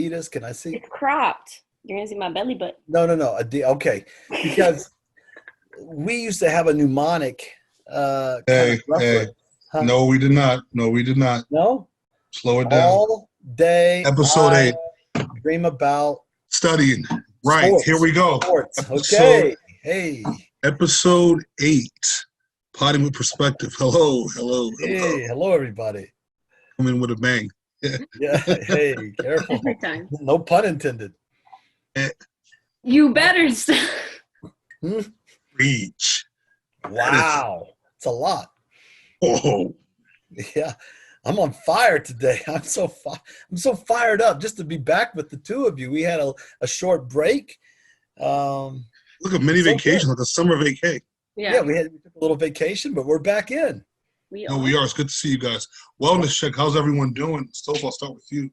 Adidas? Can I see? It's cropped. You're gonna see my belly button. No. Okay, because we used to have a mnemonic kind of Hey, reference. Huh? no, we did not. No, we did not. No? Slow it down. All day Episode I 8. dream about Studying. Right, sports. here we go. Sports. Episode, Okay. Hey. Episode 8. Potting with Perspective. Hello. Hey. Hello, everybody. Come in with a bang. Yeah. Hey, careful. Every time. No pun intended. You better stop. Reach. Wow. It's a lot. Oh. Yeah. I'm on fire today. I'm so fired up just to be back with the two of you. We had a short break. Look, a mini vacation, like a summer vacay. Yeah, we took a little vacation, but we're back in. We are. It's good to see you guys. Wellness check. How's everyone doing? Stoph, I'll start with you.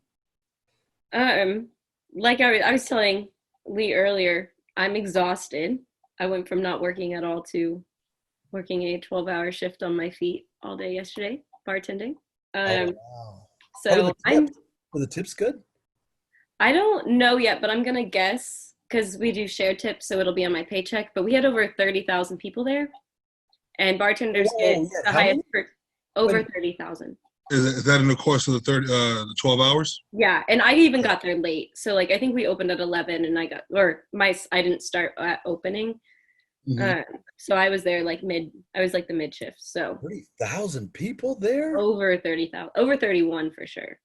Like I was telling Lee earlier, I'm exhausted. I went from not working at all to working a 12-hour shift on my feet all day yesterday, bartending. Wow. So were the tips good? I don't know yet, but I'm gonna guess because we do share tips, so it'll be on my paycheck. But we had over 30,000 people there, and bartenders get the highest over 30,000. Is that in the course of the 12 hours? Yeah, and I even got there late. So like I think we opened at 11, and I didn't start at opening. Mm-hmm. So I was there like I was like the mid shift. So 30,000 people there? Over 30,000, over 31 for sure.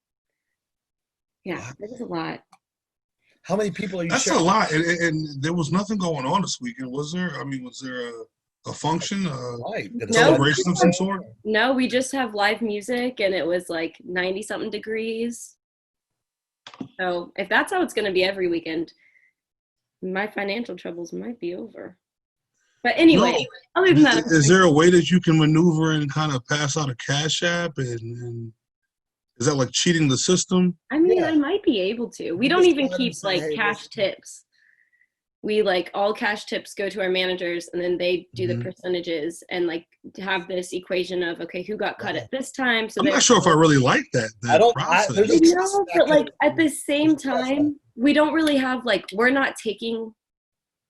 Yeah, Wow. that was a lot. How many people are you? That's a lot, and there was nothing going on this weekend, was there? I mean, was there a function, a celebration of some sort? No, we just have live music, and it was like 90-something degrees. So if that's how it's going to be every weekend, my financial troubles might be over. But anyway, other than that, is there a way that you can maneuver and kind of pass out a cash app? And is that like cheating the system? I mean, I might be able to. We don't even keep like cash tips. We like all cash tips go to our managers, and then they do the percentages and like have this equation of, okay, who got cut at this time. So I'm not sure if I really like that process. No, but like at the same time, we don't really have we're not taking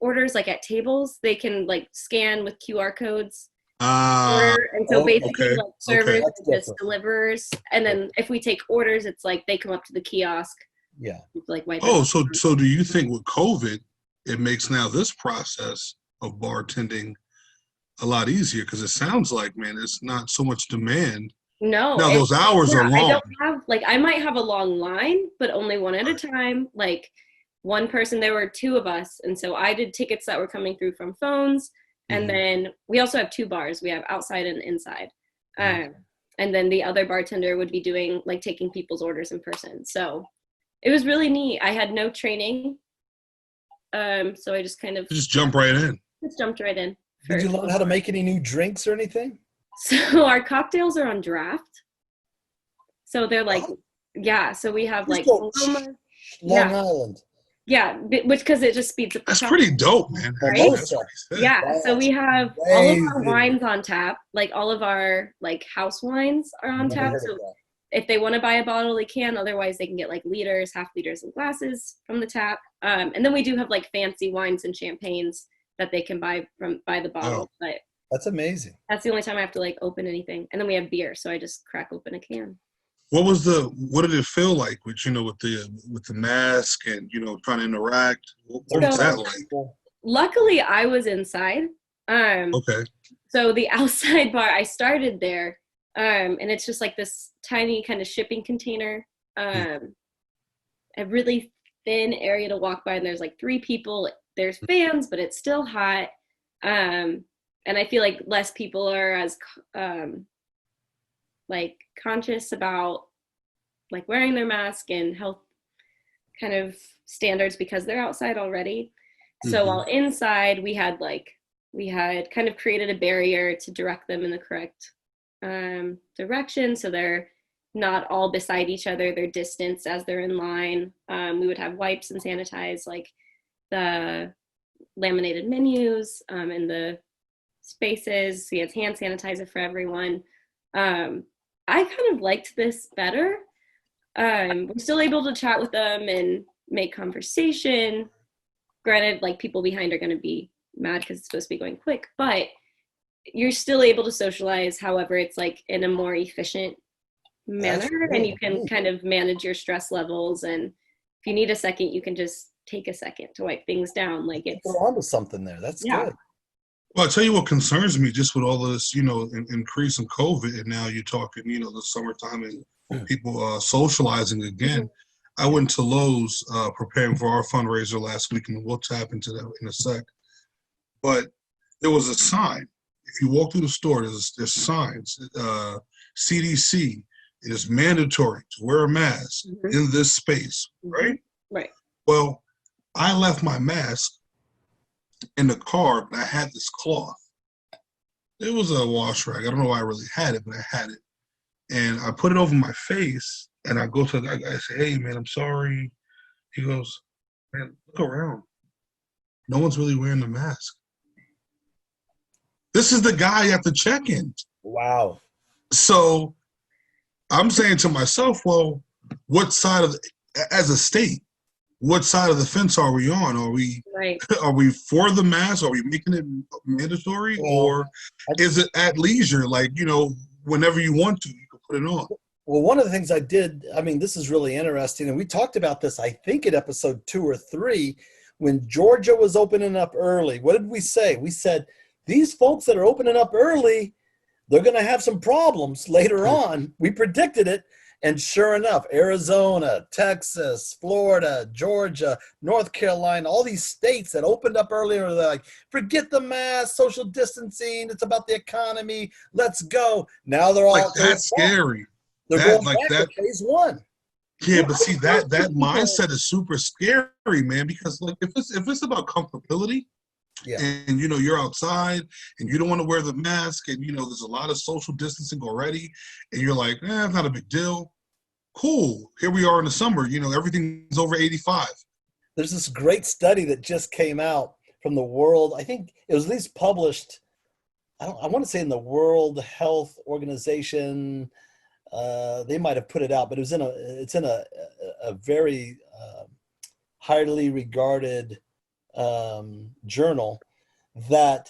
orders like at tables. They can like scan with QR codes. And so basically servers just delivers, and then if we take orders, it's like they come up to the kiosk. Yeah. Like wipe so do you think with COVID it makes now this process of bartending a lot easier? Because it sounds like, man, it's not so much demand. No. Now those hours are long. I don't have I might have a long line, but only one at a time. Like one person, there were two of us, and so I did tickets that were coming through from phones, and then we also have two bars. We have outside and inside, and then the other bartender would be doing like taking people's orders in person. So it was really neat. I had no training, so I just kind of jumped right in. Just jumped right in. Did you learn how to make any new drinks or anything? So our cocktails are on draft. So they're like, so we have like Long Island. Yeah, which because it just speeds up the That's pretty dope, man. Right? Yeah, so we have all of our wines on tap. Like all of our like house wines are on tap. So if they want to buy a bottle, they can. Otherwise, they can get like liters, half liters, and glasses from the tap. And then we do have like fancy wines and champagnes that they can buy by the bottle. But that's amazing. That's the only time I have to like open anything. And then we have beer, so I just crack open a can. What did it feel like with the mask and trying to interact? What was that like? Luckily, I was inside. Okay. So the outside bar, I started there, and it's just like this tiny kind of shipping container, a really thin area to walk by, and there's like 3 people. There's fans, but it's still hot, and I feel like less people are as like conscious about like wearing their mask and health kind of standards because they're outside already. So while inside we had kind of created a barrier to direct them in the correct direction. So they're not all beside each other, they're distanced as they're in line. We would have wipes and sanitize like the laminated menus and the spaces. We had hand sanitizer for everyone. I kind of liked this better. we're still able to chat with them and make conversation. Granted, like people behind are going to be mad because it's supposed to be going quick, but you're still able to socialize. However, it's like in a more efficient manner, and you can kind of manage your stress levels. And if you need a second, you can just take a second to wipe things down. Like it's We're onto something there. That's good. Well, I'll tell you what concerns me just with all of this, increase in COVID, and now you're talking, the summertime and people socializing again. I went to Lowe's preparing for our fundraiser last week, and we'll tap into that in a sec. But there was a sign. If you walk through the store, there's signs. CDC, it is mandatory to wear a mask in this space, right? Right. Well, I left my mask in the car, but I had this cloth. It was a wash rag. I don't know why I really had it, but I had it. And I put it over my face, and I go to the guy, I say, hey, man, I'm sorry. He goes, man, look around. No one's really wearing the mask. This is the guy at the check-in. Wow. So I'm saying to myself, well, what side of, as a state, what side of the fence are we on? Are we for the mask? Are we making it mandatory? Or is it at leisure? Like, whenever you want to, you can put it on. Well, one of the things I did, this is really interesting. And we talked about this, I think, in episode 2 or 3, when Georgia was opening up early. What did we say? We said, these folks that are opening up early, they're going to have some problems later on. We predicted it. And sure enough, Arizona, Texas, Florida, Georgia, North Carolina, all these states that opened up earlier, they're like, forget the mask, social distancing, it's about the economy, let's go. Now they're all like that's scary. They're going back to phase 1. Yeah, but see that mindset is super scary, man, because like if it's about comfortability, and you're outside and you don't want to wear the mask, and there's a lot of social distancing already, and you're like, it's not a big deal. Cool. Here we are in the summer, everything's over 85. There's this great study that just came out from the world. I think it was at least published, I want to say in the World Health Organization. They might have put it out, but it's in a very highly regarded journal, that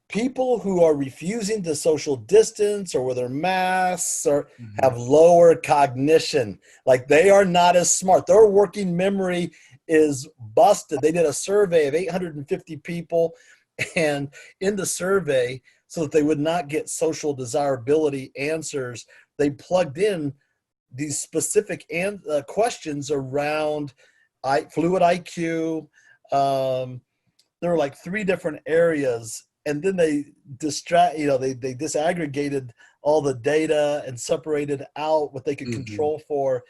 people who are refusing to social distance or wear their masks or have lower cognition. Like they are not as smart. Their working memory is busted. They did a survey of 850 people, and in the survey, so that they would not get social desirability answers, they plugged in these specific questions around fluid IQ. There were like 3 different areas, and then they they disaggregated all the data and separated out what they could control for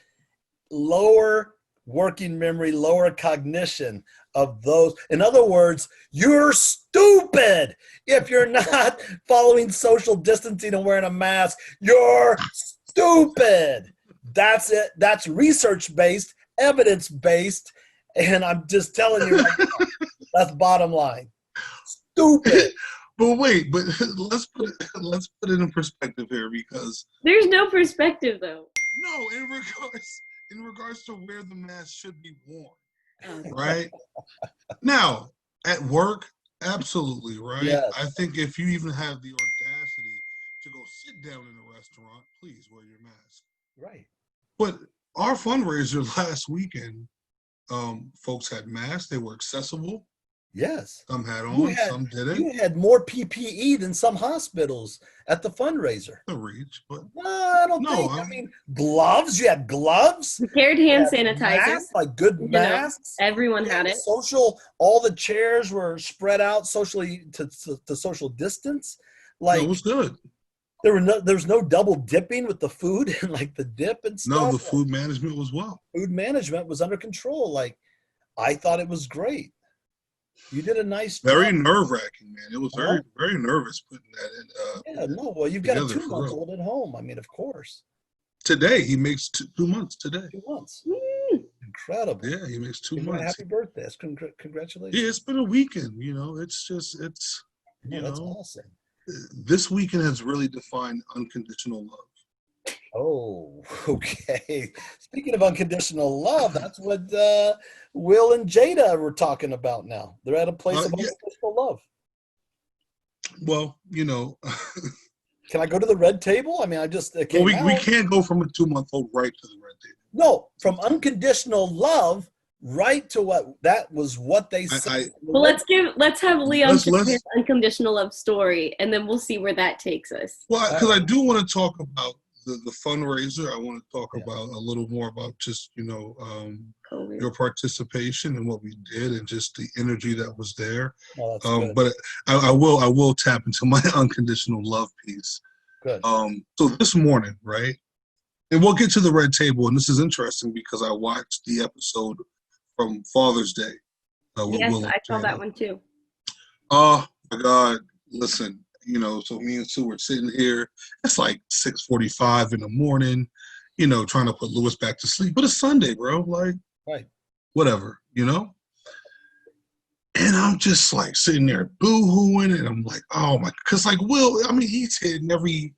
lower working memory, lower cognition of those. In other words, you're stupid if you're not following social distancing and wearing a mask. You're stupid. That's it. That's research-based, evidence-based, and I'm just telling you right now, that's bottom line. Stupid. But wait, let's put it in perspective here, because there's no perspective though. No, in regards to where the mask should be worn, right? Now, at work, absolutely, right? Yes. I think if you even have the audacity to go sit down in a restaurant, please wear your mask. Right. But our fundraiser last weekend, folks had masks. They were accessible. Yes. Some had on, some didn't. You had more PPE than some hospitals at the fundraiser. The reach, but no, I don't think. I mean, gloves. You had gloves. We carried hand sanitizer. Masks, like good masks. Everyone had it. All the chairs were spread out socially to social distance. Like it was good. There was no double dipping with the food and like the dip and stuff. No, the food management was well. Food management was under control. Like I thought it was great. You did a nice job. Very nerve-wracking, man. It was very, very nervous putting that in. Well, you've got a 2-month-old at home. I mean, of course. Today, he makes 2 months today. 2 months. Incredible. Yeah, he makes 2 months. Happy birthday. Congratulations. Yeah, it's been a weekend, it's that's awesome. This weekend has really defined unconditional love. Oh, okay. Speaking of unconditional love, that's what Will and Jada were talking about now. They're at a place of Yeah. unconditional love. Well, Can I go to the red table? I mean, I just it well, came we out. can't go from a 2-month-old right to the red table. No, from unconditional love right to what they said. Well, let's have Leon share his let's unconditional love story, and then we'll see where that takes us. well, because I do want to talk about the fundraiser. I want to talk about a little more about just your participation and what we did and just the energy that was there. Oh, that's good. But I will tap into my unconditional love piece. Good. So this morning, right? And we'll get to the red table, and this is interesting because I watched the episode from Father's Day. Yes, I saw that one too. Oh my God! Listen, so me and Sue were sitting here. It's like 6:45 in the morning, trying to put Lewis back to sleep. But it's Sunday, bro. Like, right, whatever, And I'm just like sitting there boo-hooing, and I'm like, oh my, because like Will, I mean, he's hitting every,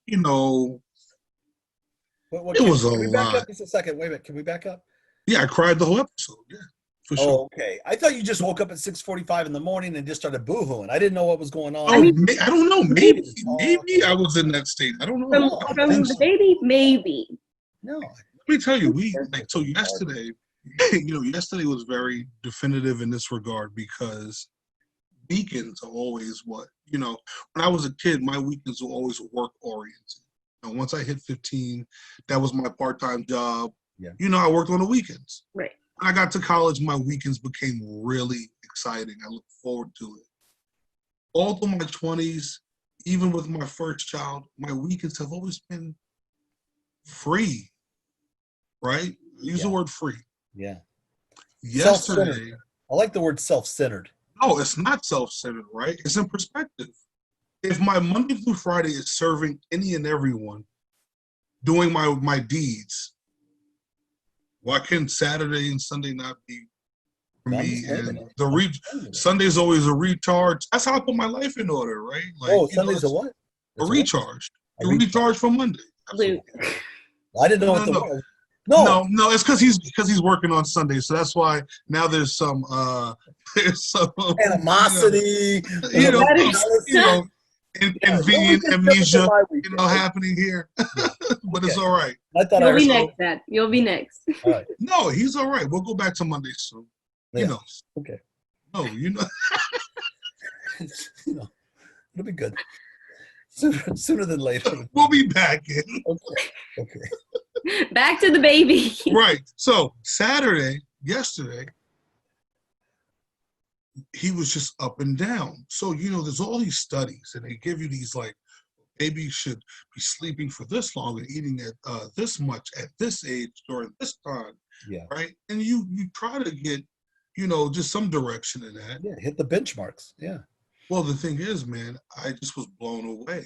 it was a can we back lot. up just a second? Wait a minute. Can we back up? Yeah, I cried the whole episode. Yeah, for sure. Oh, okay. I thought you just woke up at 6:45 in the morning and just started boohooing. I didn't know what was going on. Oh, I don't know. Maybe I was in that state. I don't know. From the baby, maybe. No. Let me tell you, so yesterday, yesterday was very definitive in this regard because weekends are always when I was a kid, my weekends were always work oriented. Once I hit 15, that was my part-time job. Yeah. I worked on the weekends. Right. When I got to college, my weekends became really exciting. I look forward to it. All through my 20s, even with my first child, my weekends have always been free, right? Use the word free. Yeah. Yesterday. I like the word self-centered. No, it's not self-centered, right? It's in perspective. If my Monday through Friday is serving any and everyone, doing my deeds, why can Saturday and Sunday not be for me? And Sunday's always a recharge. That's how I put my life in order, right? Like, Sunday's a what? A recharge. A recharge for Monday. Luke. I didn't know what the word. No, it's because he's working on Sunday, so that's why now there's some animosity, NVizion amnesia, happening here. But it's all right. I thought you'll be next, Dad. You'll be next. All right. No, he's all right. We'll go back to Monday soon. Yeah. He knows. Okay. No, it'll be good. Sooner than later. We'll be back in. Okay. Back to the baby. Right. So yesterday, he was just up and down. So, there's all these studies and they give you these like, babies should be sleeping for this long and eating at this much at this age during this time. Yeah. Right. And you try to get, just some direction in that. Yeah. Hit the benchmarks. Yeah. Well, the thing is, man, I just was blown away.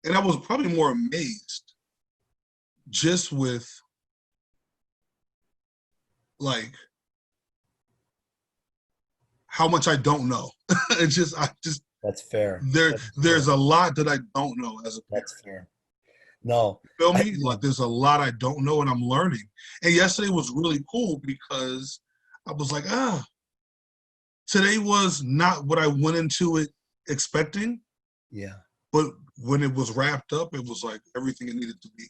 And I was probably more amazed just with like how much I don't know. That's fair. There's a lot that I don't know as a parent. That's fair. No. You feel me? Like there's a lot I don't know and I'm learning. And yesterday was really cool because I was like, today was not what I went into it expecting. Yeah. But when it was wrapped up, it was like everything it needed to be.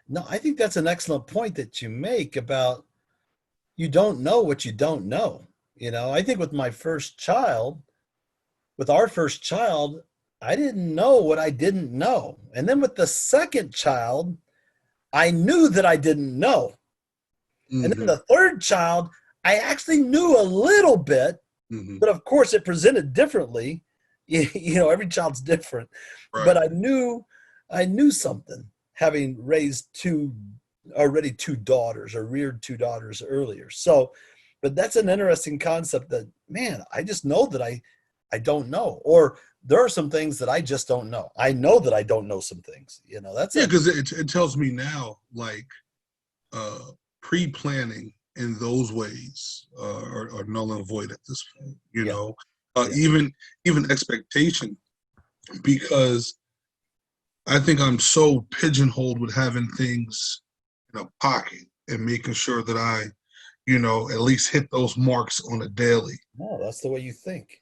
No, I think that's an excellent point that you make about you don't know what you don't know. I think with our first child, I didn't know what I didn't know. And then with the second child, I knew that I didn't know. Mm-hmm. And then the third child, I actually knew a little bit, but of course it presented differently. Every child's different, right. But I knew something, having raised two daughters or reared two daughters earlier. So, but that's an interesting concept that, man, I just know that I don't know, or there are some things that I just don't know. I know that I don't know some things, that's it. Because it tells me now, like, pre-planning in those ways are null and void at this point, even expectation, because I think I'm so pigeonholed with having things in a pocket and making sure that I, at least hit those marks on a daily. No, that's the way you think.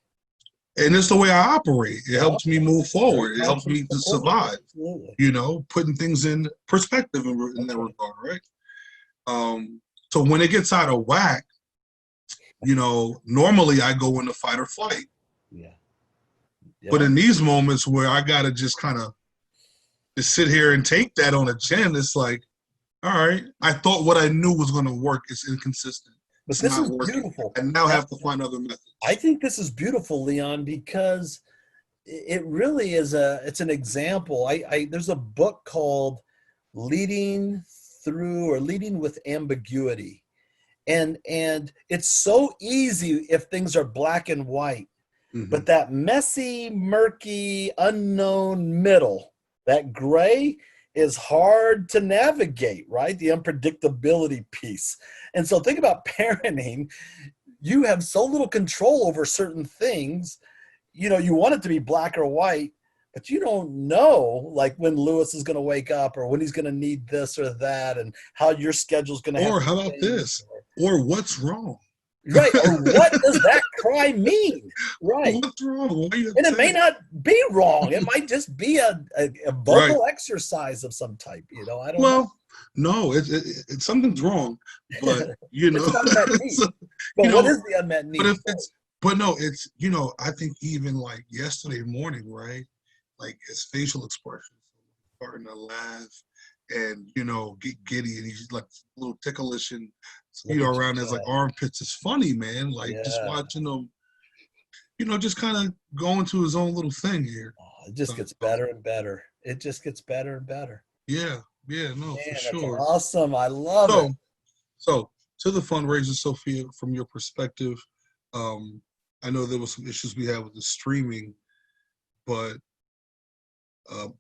And it's the way I operate. It Yeah. helps me move forward. It helps me to Of course. survive. Absolutely. Putting things in perspective in that regard, right? So when it gets out of whack, normally I go into fight or flight. Yeah. But in these moments where I gotta just kind of just sit here and take that on a chin, it's like, all right, I thought what I knew was going to work is inconsistent. But it's this not is working. beautiful. I now have to find other methods. I think this is beautiful, Leon, because it really is it's an example. There's a book called Leading with Ambiguity. And it's so easy if things are black and white, but that messy, murky, unknown middle, that gray, is hard to navigate, right? The unpredictability piece. And so think about parenting. You have so little control over certain things. You want it to be black or white, but you don't know, like, when Lewis is going to wake up or when he's going to need this or that and how your schedule's going to have. Or how about this? Or what's wrong? Right. Or what does that cry mean? Right. What's wrong? And it may not be wrong. It might just be a vocal exercise of some type. I don't know. Well, no, it's something's wrong, but But what is the unmet need? I think even like yesterday morning, right? Like his facial expressions, starting to laugh and get giddy, and he's like a little ticklish and around his like armpits. Is funny, man. Like just watching him, just kind of going to his own little thing here. It just gets better and better. It just gets better and better. Yeah, no, for sure. That's awesome. I love it. So to the fundraiser, Sophia, from your perspective, I know there was some issues we had with the streaming, but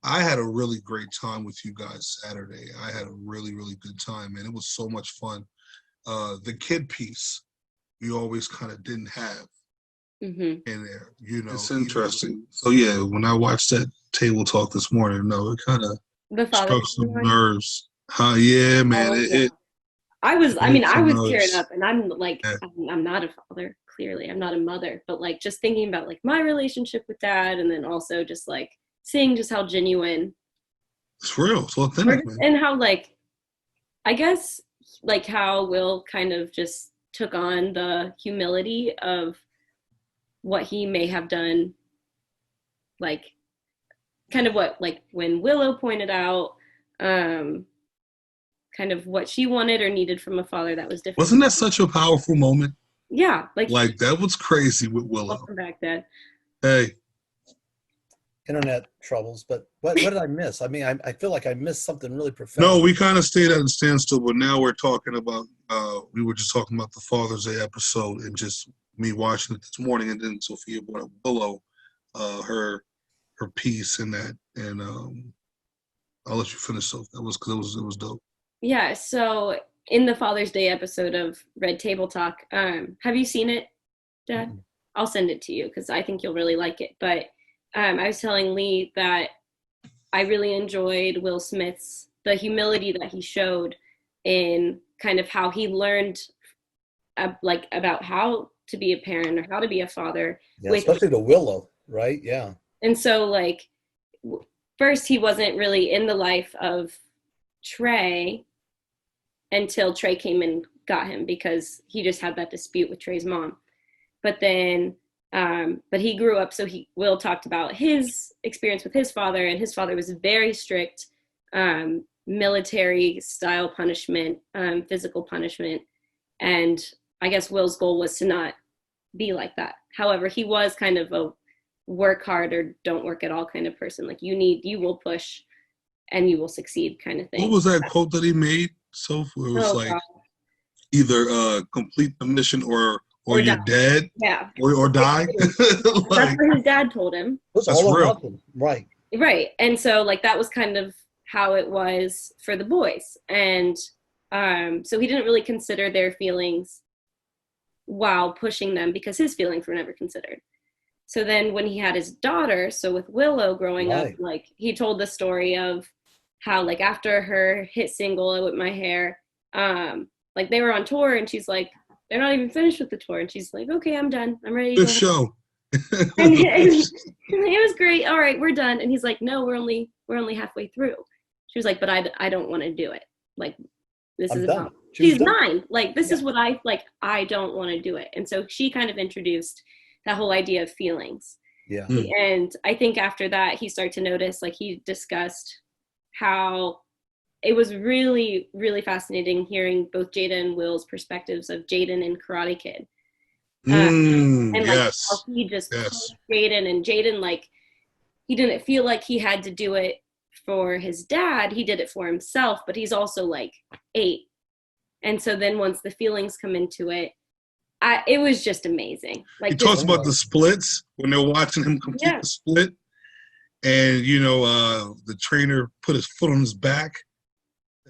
I had a really great time with you guys Saturday. I had a really, really good time, and it was so much fun. The kid piece, we always kind of didn't have in there, It's interesting. So yeah, when I watched that table talk this morning, it kind of struck some nerves. Yeah, man. I was tearing up, and I'm like, I'm not a father. Clearly, I'm not a mother, but like just thinking about like my relationship with dad, and then also just like seeing just how genuine it's real, it's authentic, man. And how like, I guess like how Will kind of just took on the humility of what he may have done, like kind of what like when Willow pointed out kind of what she wanted or needed from a father that was different. Wasn't that such a powerful moment? Yeah, like that was crazy with Willow. Welcome back, Dad. Hey. Internet troubles, but what did I miss? I mean, I feel like I missed something really profound. No, we kind of stayed at a standstill, but now we're talking about, we were just talking about the Father's Day episode and just me watching it this morning, and then Sophia brought up Willow, her piece in that, and I'll let you finish, Sophie. That was because it was dope. Yeah, so in the Father's Day episode of Red Table Talk, have you seen it, Dad? Mm-hmm. I'll send it to you because I think you'll really like it, but I was telling Lee that I really enjoyed Will Smith's, the humility that he showed in kind of how he learned about how to be a parent or how to be a father. Yeah, especially to Willow, right? Yeah. And so like, first he wasn't really in the life of Trey until Trey came and got him because he just had that dispute with Trey's mom. But then but he grew up, so Will talked about his experience with his father, and his father was very strict, military style punishment, physical punishment, and I guess Will's goal was to not be like that. However, he was kind of a work hard or don't work at all kind of person. Like you will push and you will succeed kind of thing. What was that quote that he made? So it was either complete the mission or you're dead, or die. That's what his dad told him. That's real, right? And so like that was kind of how it was for the boys, and so he didn't really consider their feelings while pushing them because his feelings were never considered. So then when he had his daughter, so with Willow growing up, Right. like he told the story of how like after her hit single, I Whip My Hair, like they were on tour and she's like, they're not even finished with the tour. And she's like, okay, I'm done. I'm ready to Good go home. show. And it was great. All right, we're done. And he's like, no, we're only halfway through. She was like, but I don't want to do it. Like, this I'm is done. about, She was she's done. mine. Like, this is Yeah. what I like. I don't want to do it. And so she kind of introduced that whole idea of feelings. Yeah. And I think after that, he started to notice, like he discussed how it was really, really fascinating hearing both Jada and Will's perspectives of Jaden and Karate Kid. And like how Yes. he just Yes. pushed Jaden, and Jaden, like, he didn't feel like he had to do it for his dad. He did it for himself, but he's also like 8. And so then once the feelings come into it, it was just amazing. Like He talks just, about the splits when they're watching him complete yeah, the split. And, the trainer put his foot on his back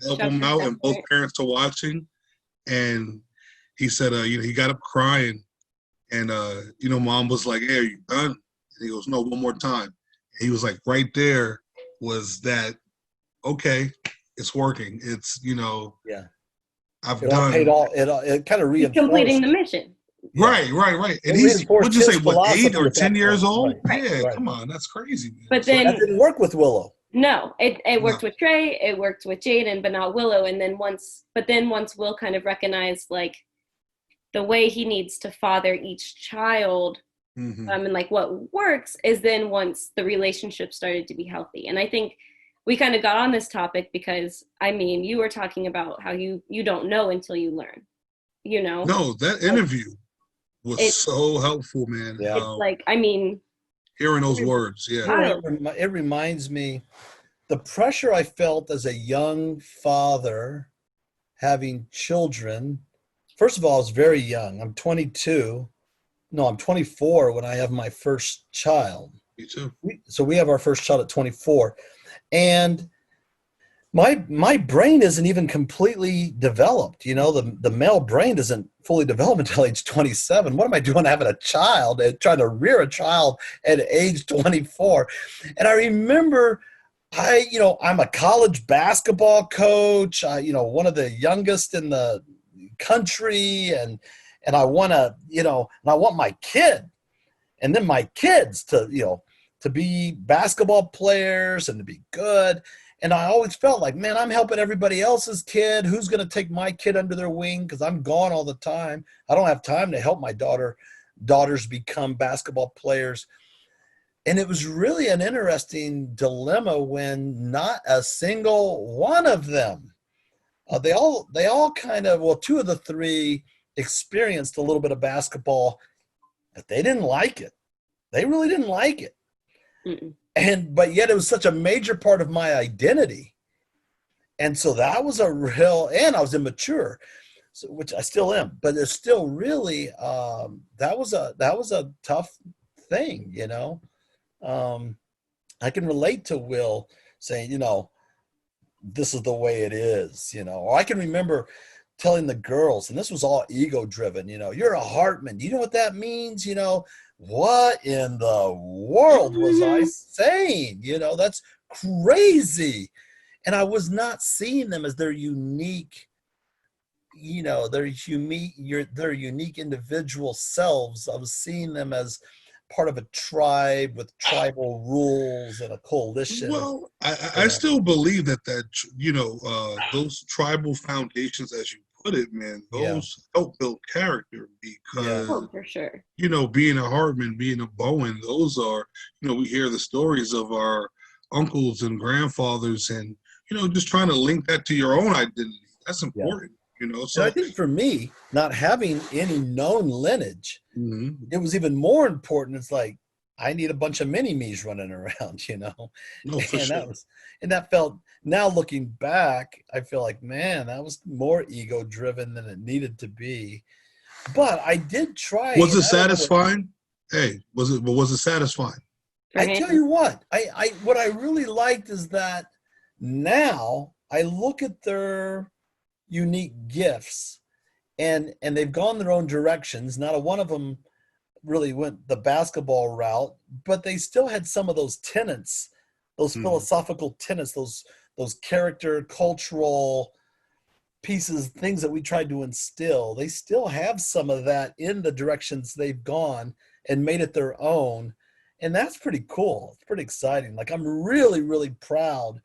to help shoved him his out, chest and both right. parents are watching. And he said, he got up crying. And, mom was like, hey, are you done? And he goes, no, one more time. And he was like, right there was that, okay, it's working. It's, Yeah. I've It all done. paid off. It kind of He's completing reinforced. the mission. Yeah. Right. And It he's, reinforced what'd you say, his what, 8 philosophy or at 10 that years point. old? Right. Yeah, Right. come on, that's crazy, man. But So, then That didn't work with Willow. no, it worked No. with Trey, it worked with Jaden, but not Willow. And then once Will kind of recognized like the way he needs to father each child, and like what works is then once the relationship started to be healthy. And I think we kind of got on this topic because you were talking about how you don't know until you learn, No, that interview was so helpful, man. Yeah. It's like, Hearing those words, yeah. child. It reminds me the pressure I felt as a young father having children. First of all, I was very young. I'm 22. No, I'm 24 when I have my first child. Me too. So we have our first child at 24. And my brain isn't even completely developed. The male brain isn't fully developed until age 27. What am I doing having a child and trying to rear a child at age 24? And I remember I'm a college basketball coach, one of the youngest in the country, and I want to, and I want my kid and then my kids to be basketball players and to be good. And I always felt like, man, I'm helping everybody else's kid. Who's going to take my kid under their wing? Because I'm gone all the time. I don't have time to help my daughters become basketball players. And it was really an interesting dilemma when not a single one of them, they all kind of, well, 2 of the 3 experienced a little bit of basketball, but they didn't like it. They really didn't like it. Mm-mm. But yet it was such a major part of my identity. And so that was and I was immature, which I still am, but it's still really, that was a tough thing, I can relate to Will saying, this is the way it is, or I can remember telling the girls, and this was all ego driven, you're a Hartman. Do you know what that means? What in the world was I saying? That's crazy. And I was not seeing them as their unique, their unique individual selves. I was seeing them as part of a tribe with tribal rules and a coalition. Well, I still believe that those tribal foundations, as you put it, man, those help build character because, for sure. Being a Hartman, being a Bowen, those are, we hear the stories of our uncles and grandfathers and, just trying to link that to your own identity. That's important. So and I think for me, not having any known lineage, it was even more important. It's like, I need a bunch of mini-me's running around, No, for sure. That felt, now looking back, I feel like, man, that was more ego driven than it needed to be. But I did try. Was it satisfying? Was it satisfying? I tell you what, what I really liked is that now I look at their unique gifts and they've gone their own directions. Not a one of them really went the basketball route, but they still had some of those tenets, those philosophical tenets, those character, cultural pieces, things that we tried to instill. They still have some of that in the directions they've gone and made it their own. And that's pretty cool. It's pretty exciting. Like, I'm really, really proud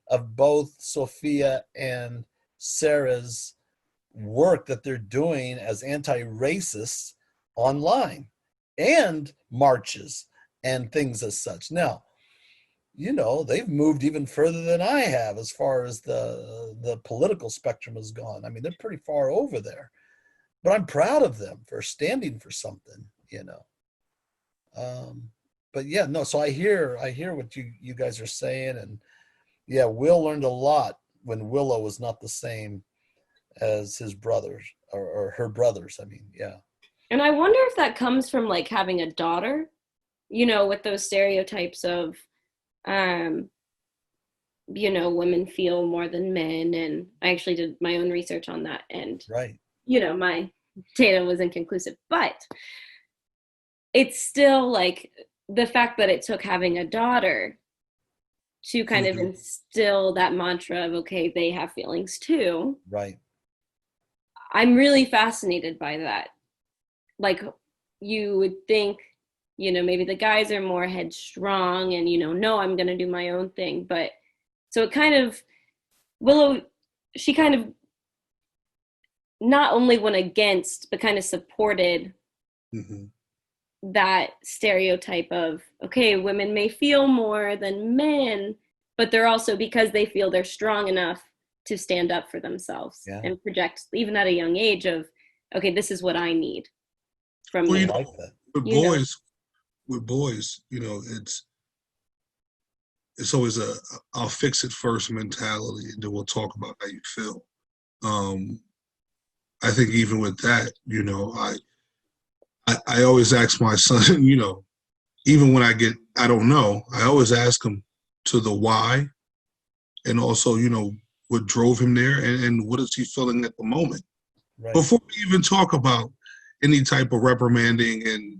of both Sophia and Sarah's work that they're doing as anti-racists online and marches and things as such. Now, you know, they've moved even further than I have as far as the political spectrum has gone. I mean, they're pretty far over there, but I'm proud of them for standing for something, you know. But yeah, no, so I hear what you guys are saying. And yeah, Will learned a lot when Willow was not the same as his brothers or her brothers. I mean, yeah. And I wonder if that comes from like having a daughter, you know, with those stereotypes of, you know, women feel more than men. And I actually did my own research on that. And, Right. you know, my data was inconclusive, but it's still like the fact that it took having a daughter to kind of instill that mantra of, okay, they have feelings too. Right. I'm really fascinated by that. Like, you would think, you know, maybe the guys are more headstrong and, you know, no, I'm going to do my own thing. But so it kind of, Willow, she kind of not only went against, but kind of supported that stereotype of, okay, women may feel more than men, but they're also, because they feel they're strong enough to stand up for themselves and project, even at a young age, of, okay, this is what I need from well, me. you know, like that. With boys, you know, it's always a I'll fix it first mentality, and then we'll talk about how you feel. I think even with that, you know, I always ask my son, you know, even when I don't know, I always ask him to the why, and also, you know, what drove him there, and what is he feeling at the moment. Right. Before we even talk about any type of reprimanding and,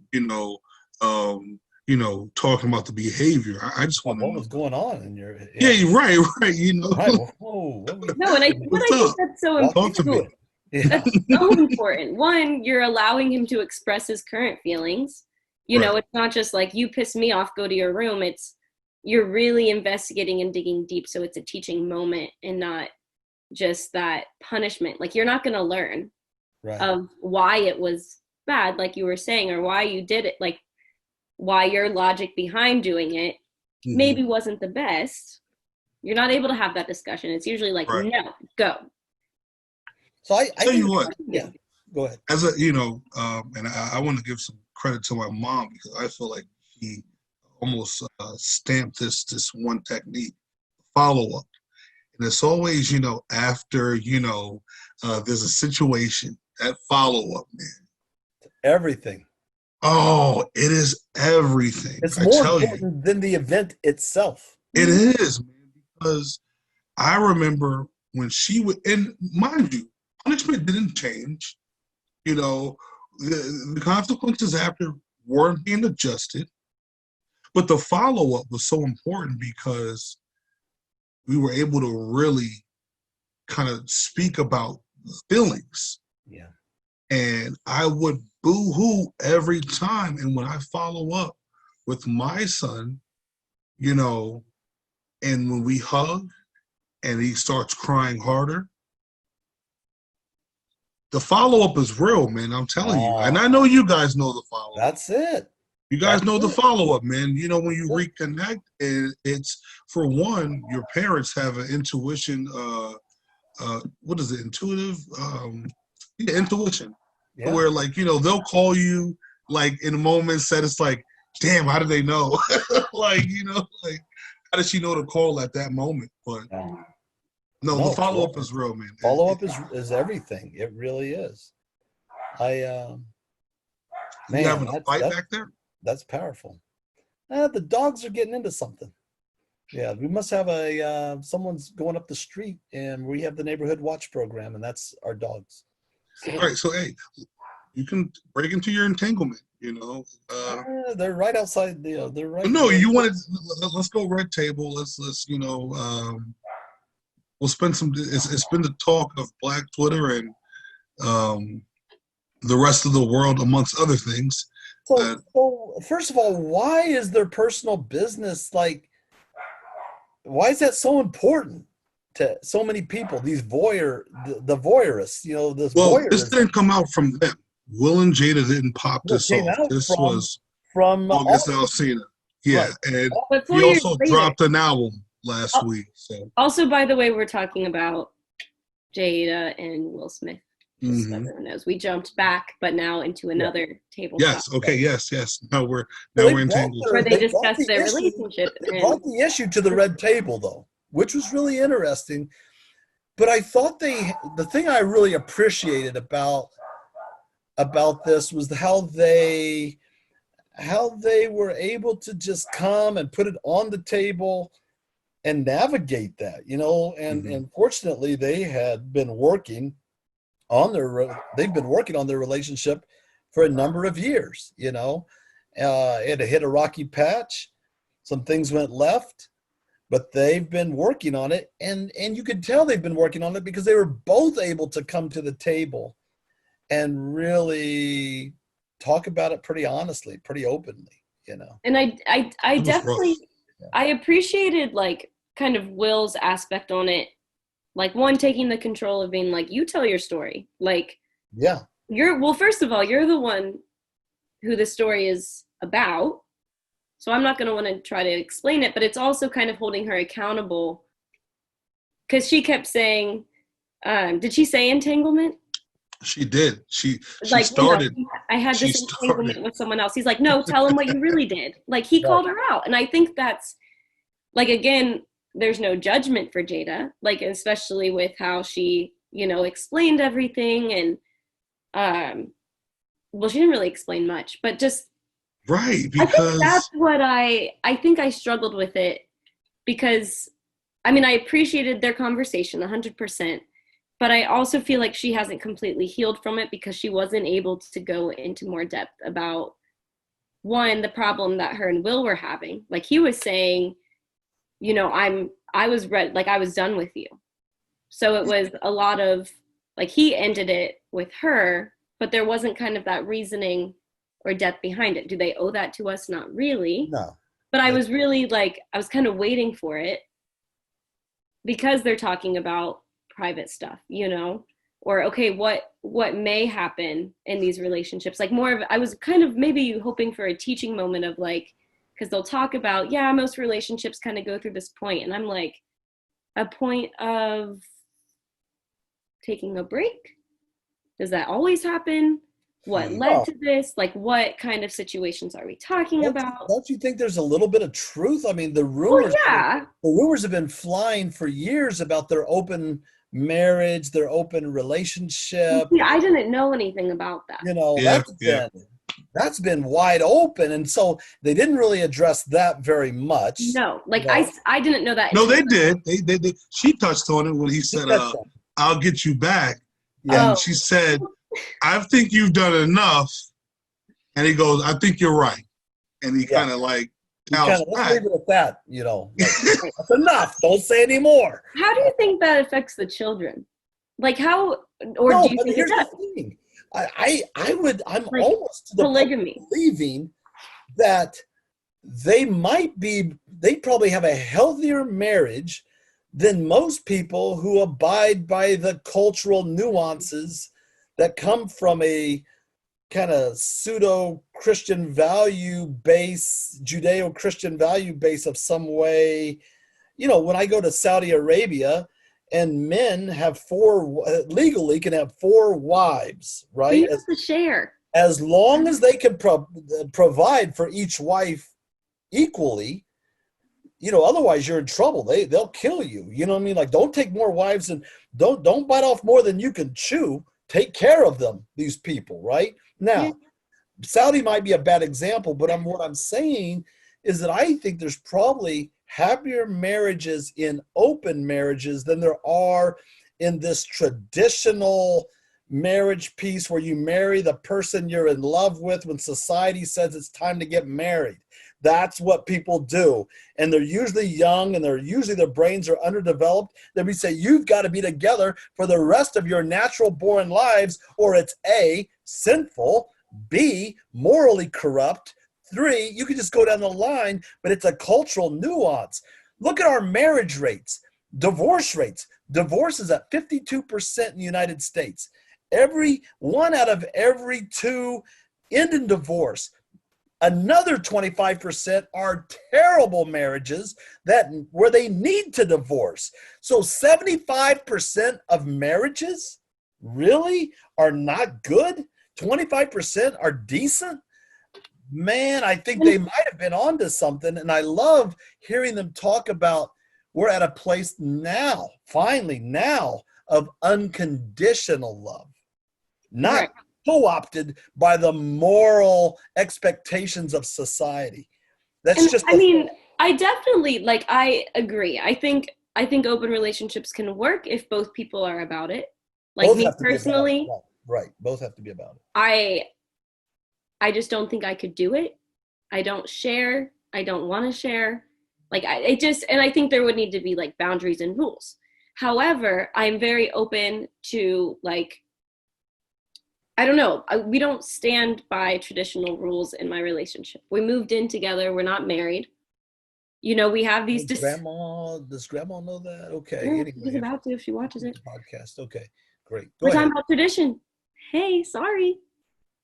talking about the behavior, I just want to know what was going on in your. Yeah, right, you know. Right. Whoa. No, and I think that's so important. That's so important. One, you're allowing him to express his current feelings. You know, it's not just like, you piss me off, go to your room. It's, you're really investigating and digging deep. So it's a teaching moment and not just that punishment. Like, you're not going to learn of why it was bad, like you were saying, or why you did it, like why your logic behind doing it maybe wasn't the best. You're not able to have that discussion. It's usually like, no, go. So I tell you what, yeah, go ahead. As a, you know, and I want to give some credit to my mom, because I feel like she almost stamped this one technique, follow up. And it's always, you know, after, you know, there's a situation, that follow up, man. Everything. Oh, it is everything. It's more important than the event itself. It is, man, because I remember when she would, and mind you, punishment didn't change. You know, the consequences after weren't being adjusted, but the follow up was so important because we were able to really kind of speak about feelings. Yeah. And I would boo-hoo every time. And when I follow up with my son, you know, and when we hug and he starts crying harder, the follow-up is real, man. I'm telling you. And I know you guys know the follow-up. That's it. You guys know the follow-up, man. You know, when you reconnect, it's, for one, your parents have an intuition, what is it, intuitive? Intuition. Yeah. Where, like, you know, they'll call you, like, in moments that it's like, damn, how did they know? Like, you know, like, how did she know to call at that moment? But no, the follow-up is real, man. Follow-up is everything. It really is. Man, you having a fight back there? That's powerful. The dogs are getting into something. Yeah, we must have someone's going up the street, and we have the neighborhood watch program, and that's our dogs. All right, so hey, You can break into your entanglement, They're right outside. They're right. No, you want to, let's go red table. Let's we'll spend some, it's been the talk of Black Twitter and the rest of the world, amongst other things. So first of all, why is their personal business why is that so important to so many people? These the voyeurists, This didn't come out from them. Will and Jada didn't pop this off. This was from August Alsina. Yeah, right. And he also dropped an album last week. So also, by the way, we're talking about Jada and Will Smith. Just so everyone knows, we jumped back, but now into another table. Yes. Okay. Yes. Now we're entangled. Where they discuss their relationship. They brought the issue to the red table, though, which was really interesting. But I thought the thing I really appreciated about this was how they were able to just come and put it on the table and navigate that, and fortunately they had been working on they've been working on their relationship for a number of years, it hit a rocky patch. Some things went left, but they've been working on it. And you could tell they've been working on it because they were both able to come to the table and really talk about it pretty honestly, pretty openly, And I definitely, I appreciated kind of Will's aspect on it. One, taking the control of being you tell your story. First of all, you're the one who the story is about. So I'm not going to want to try to explain it, but it's also kind of holding her accountable. Because she kept saying, did she say entanglement? She did. She started. I had this entanglement with someone else. He's like, no, tell him what you really did. He called her out. And I think that's, again, there's no judgment for Jada, especially with how she, explained everything. And, she didn't really explain much, but just. Right. Because I think that's what I think I struggled with it because, I appreciated their conversation 100%, but I also feel like she hasn't completely healed from it because she wasn't able to go into more depth about, one, the problem that her and Will were having. He was saying, I was I was done with you. So it was a lot of he ended it with her, but there wasn't kind of that reasoning or depth behind it. Do they owe that to us? Not really. No. But I was really I was kind of waiting for it because they're talking about private stuff, or okay, what may happen in these relationships. More of, I was kind of maybe hoping for a teaching moment of because they'll talk about, most relationships kind of go through this point. And I'm a point of taking a break? Does that always happen? What led to this? What kind of situations are we talking about? Don't you think there's a little bit of truth? The rumors, the rumors have been flying for years about their open marriage, their open relationship. Yeah, I didn't know anything about that. That's been wide open, and so they didn't really address that very much. No, I didn't know that. No, they did. They she touched on it when he said, "I'll get you back." Yeah, and she said, "I think you've done enough," and he goes, "I think you're right," and he kind of let's leave it at that. That's enough. Don't say any more. How do you think that affects the children? How, or do you think it does? I'm almost to the polygamy point believing that they probably have a healthier marriage than most people who abide by the cultural nuances that come from a kind of pseudo-Christian value base, Judeo-Christian value base of some way. When I go to Saudi Arabia, and men have legally can have 4 wives, right? You have to share. As long as they can provide for each wife equally, otherwise you're in trouble. They'll kill you. You know what I mean? Don't take more wives and don't bite off more than you can chew. Take care of them, these people, right? Now, Saudi might be a bad example, but what I'm saying is that I think there's probably happier marriages in open marriages than there are in this traditional marriage piece where you marry the person you're in love with when society says it's time to get married. That's what people do. And they're usually young, and they're usually their brains are underdeveloped. Then we say, you've got to be together for the rest of your natural born lives, or it's A, sinful, B, morally corrupt, 3, you can just go down the line, but it's a cultural nuance. Look at our marriage rates, divorce rates. Divorce is at 52% in the United States. Every 1 out of every 2 end in divorce. Another 25% are terrible marriages where they need to divorce. So 75% of marriages really are not good. 25% are decent. Man, I think they might have been onto something. And I love hearing them talk about, we're at a place now, finally now, of unconditional love. Not Right. co-opted by the moral expectations of society. That's And just I mean, I definitely, like, I agree. I think open relationships can work if both people are about it. Like, both me have to be about it. personally, Right. Both have to be about it. I just don't think I could do it. I don't share. I don't want to share. Like, and I think there would need to be like boundaries and rules. However, I'm very open to, like, I don't know. We don't stand by traditional rules in my relationship. We moved in together. We're not married. You know, we have these. Does grandma know that? Okay. Yeah, Anyway, she's about to if she watches it. Podcast. Okay. Great. We're Go ahead. talking about tradition. Hey, sorry,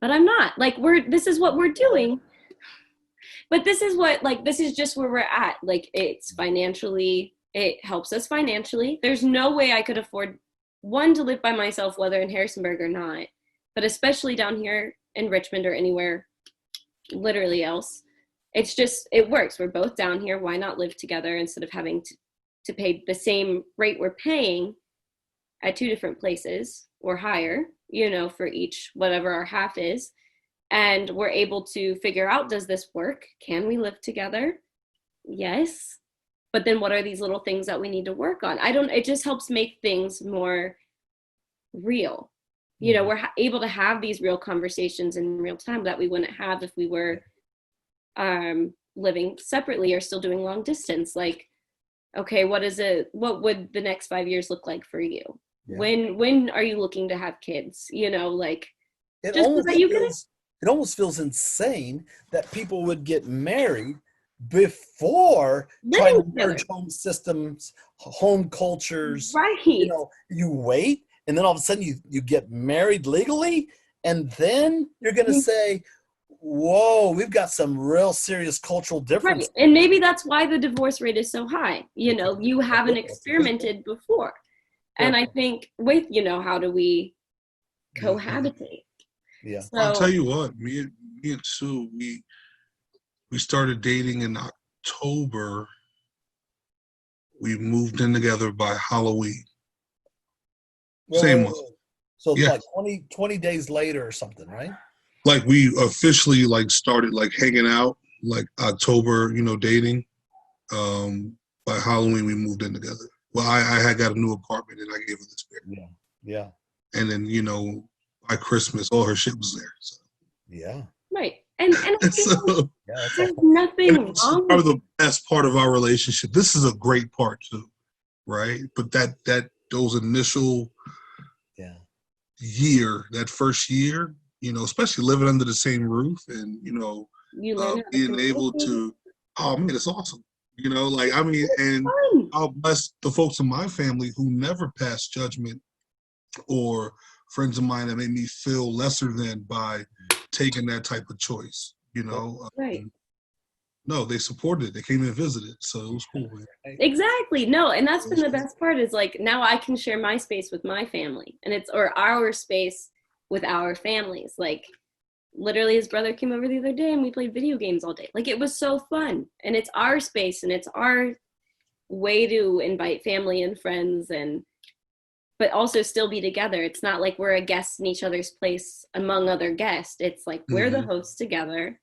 but I'm not. Like, this is what we're doing. But this is just where we're at. Like, it's financially, it helps us financially. There's no way I could afford, one, to live by myself, whether in Harrisonburg or not, but especially down here in Richmond or anywhere literally else. It's just, it works. We're both down here. Why not live together instead of having to pay the same rate we're paying at 2 different places or higher, you know, for each, whatever our half is. And we're able to figure out, does this work? Can we live together? Yes. But then what are these little things that we need to work on? It just helps make things more real. You know, we're able to have these real conversations in real time that we wouldn't have if we were living separately or still doing long distance. Like, okay, what would the next 5 years look like for you? Yeah. When are you looking to have kids? You know, like, it almost feels insane that people would get married before trying to merge home systems, home cultures. Right. You know, you wait, and then all of a sudden you get married legally, and then you're going to say, whoa, we've got some real serious cultural differences. Right. And maybe that's why the divorce rate is so high. You know, you haven't experimented before. And I think with, you know, how do we cohabitate? Yeah. So, I'll tell you what, me and Sue, we started dating in October. We moved in together by Halloween. Same month. So like 20 days later or something, right? Like, we officially like started like hanging out like October, you know, dating. By Halloween we moved in together. Well, I had got a new apartment and I gave her this beer. Yeah. And then, you know, by Christmas all her shit was there. So. Yeah. Right. And so, there's nothing wrong. It's probably the best part of our relationship. This is a great part too, right? But those initial year, that first year, you know, especially living under the same roof and, you know, being able to, oh man, it's awesome. You know, like, I mean, and I'll bless the folks in my family who never passed judgment, or friends of mine that made me feel lesser than by taking that type of choice, you know. Right. No, they supported it. They came and visited, so it was cool. Man. Exactly. No, and that's been the best part, is like, now I can share my space with my family, and or our space with our families. Like, literally his brother came over the other day and we played video games all day. Like, it was so fun, and it's our space and it's our way to invite family and friends, but also still be together. It's not like we're a guest in each other's place among other guests. It's like we're the hosts together.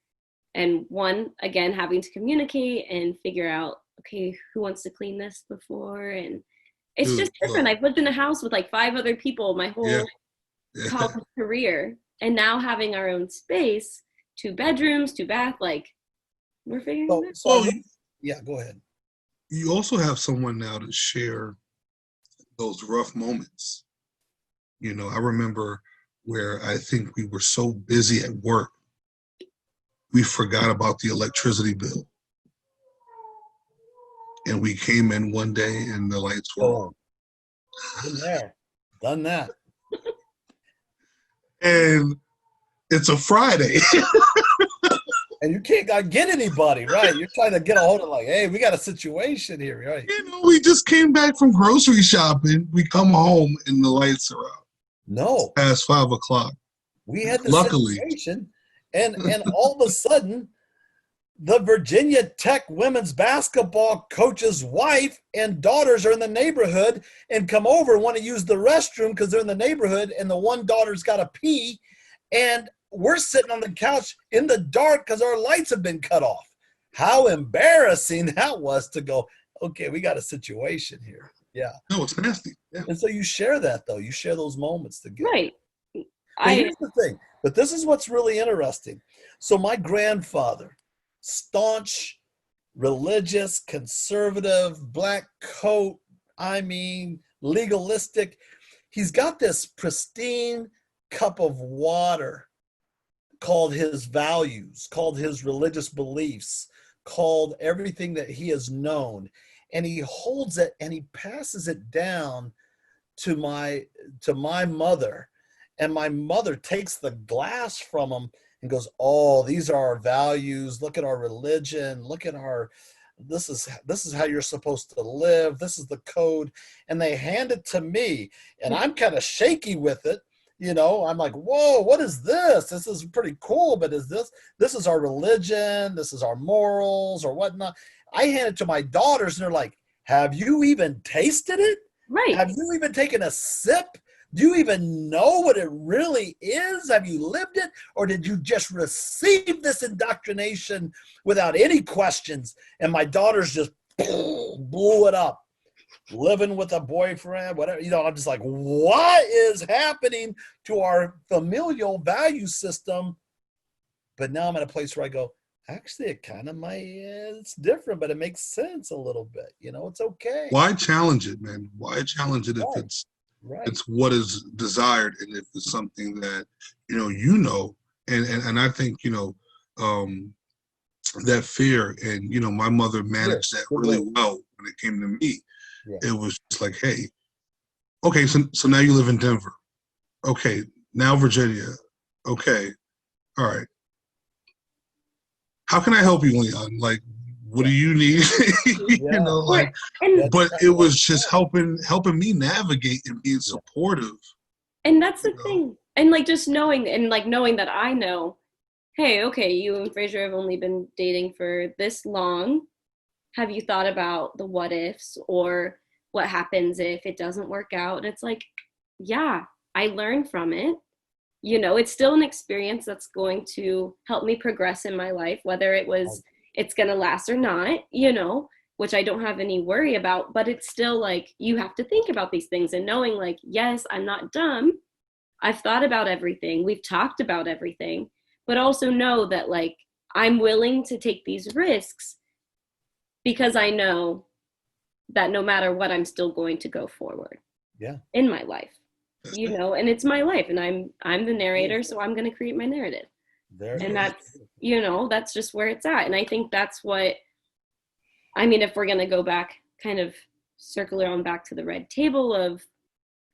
And one, again, having to communicate and figure out, okay, who wants to clean this before? And it's just different. I've lived in a house with like 5 other people my whole college career, and now having our own space, 2 bedrooms, 2 bath, like we're figuring it out. Well, yeah, go ahead. you also have someone now to share those rough moments. You know, I remember where I think we were so busy at work, we forgot about the electricity bill. And we came in one day and the lights were on. Been there, done that. And it's a Friday. And you can't get anybody, right? You're trying to get a hold of like, hey, we got a situation here, right? You know, we just came back from grocery shopping. We come home and the lights are out. No. It's past 5 o'clock. We had the Luckily. situation, and all of a sudden, the Virginia Tech women's basketball coach's wife and daughters are in the neighborhood and come over and want to use the restroom because they're in the neighborhood, and the one daughter's got to pee, and we're sitting on the couch in the dark because our lights have been cut off. How embarrassing that was to go, okay, we got a situation here. Yeah. No, it's nasty. Yeah. And so you share that, though. You share those moments together. Right. But here's the thing. But this is what's really interesting. So my grandfather, staunch, religious, conservative, black coat, legalistic. He's got this pristine cup of water called his values, called his religious beliefs, called everything that he has known. And he holds it and he passes it down to my mother. And my mother takes the glass from him and goes, oh, these are our values. Look at our religion. Look at this is how you're supposed to live. This is the code. And they hand it to me. And I'm kind of shaky with it. You know, I'm like, whoa, what is this? This is pretty cool, but this is our religion, this is our morals or whatnot. I hand it to my daughters and they're like, have you even tasted it? Right. Have you even taken a sip? Do you even know what it really is? Have you lived it? Or did you just receive this indoctrination without any questions? And my daughters just blew it up. Living with a boyfriend, whatever, you know, I'm just like, what is happening to our familial value system? But now I'm at a place where I go, actually, it kind of it's different, but it makes sense a little bit. You know, it's okay. Why challenge it, man? Why challenge it if it's what is desired and if it's something that, and I think, that fear and, my mother managed that really well when it came to me. Yeah. It was just like, hey, okay, so now you live in Denver. Okay, now Virginia. Okay, all right. How can I help you, Leon? Like, what do you need? But it was just helping me navigate and being supportive. And that's the thing. And like just knowing that I know, hey, okay, you and Fraser have only been dating for this long. Have you thought about the what ifs or what happens if it doesn't work out? And it's like, yeah, I learned from it. It's still an experience that's going to help me progress in my life, whether it's going to last or not, which I don't have any worry about, but it's still like, you have to think about these things and knowing like, yes, I'm not dumb. I've thought about everything. We've talked about everything, but also know that like, I'm willing to take these risks because I know that no matter what, I'm still going to go forward in my life, and it's my life and I'm the narrator. So I'm going to create my narrative. That's just where it's at. And I think that's what, if we're going to go back, kind of circle around back to the red table of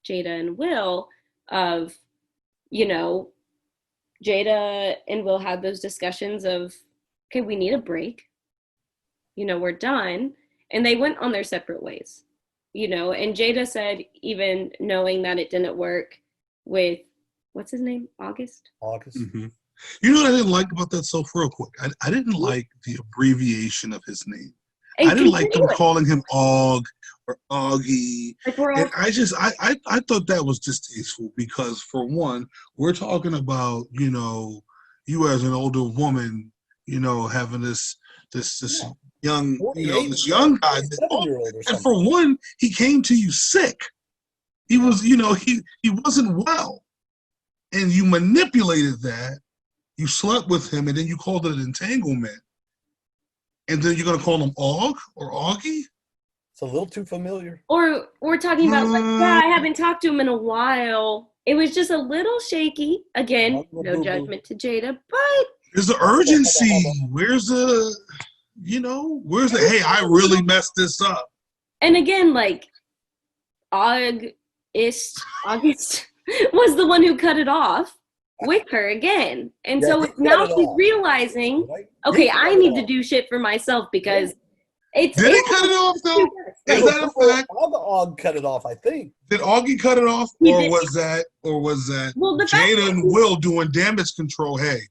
Jada and Will of, Jada and Will had those discussions of, okay, we need a break. We're done. And they went on their separate ways, and Jada said, even knowing that it didn't work with, what's his name? August. Mm-hmm. You know what I didn't like about that, so real quick? I didn't like the abbreviation of his name. And I didn't like them calling him Og or Augie. And I thought that was distasteful because, for one, we're talking about, you as an older woman, having this young guy. And for one, he came to you sick. He was, he wasn't well. and you manipulated that. You slept with him, and then you called it an entanglement. And then you're going to call him Og or Augie? It's a little too familiar. Or we're talking about like, yeah, I haven't talked to him in a while. It was just a little shaky. Again, no judgment to Jada, but there's the urgency. Where's the, where's the, hey, I really messed this up. And again, like, August was the one who cut it off with her again. And Yeah, so now she's realizing, okay, I need to do shit for myself because it's... Did he cut it off, though? Is that a fact? Augie cut it off, I think. Did Augie cut it off? Or was that Jada and Will doing damage control? Hey,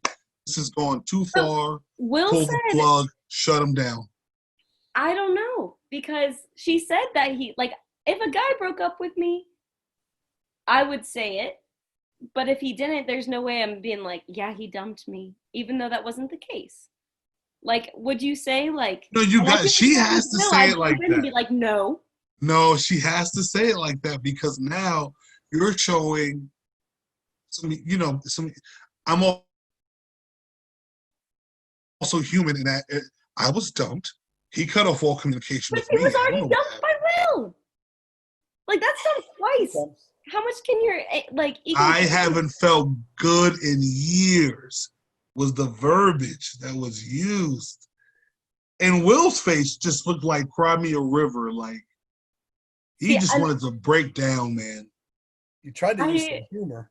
this is going too far. Will pull the plug, shut him down. I don't know, because she said that he, like, if a guy broke up with me, I would say it. But if he didn't, there's no way I'm being like, yeah, he dumped me, even though that wasn't the case. Like, would you say, like... No, she has to say it like that. Be like, no. No, she has to say it like that because now you're showing I'm also human in that I was dumped. He cut off all communication with me. But he was already dumped by Will. Like, that's done twice. How much can your, like... I haven't felt good in years was the verbiage that was used. And Will's face just looked like cry me a river. Like, he just wanted to break down, man. You tried to use some humor,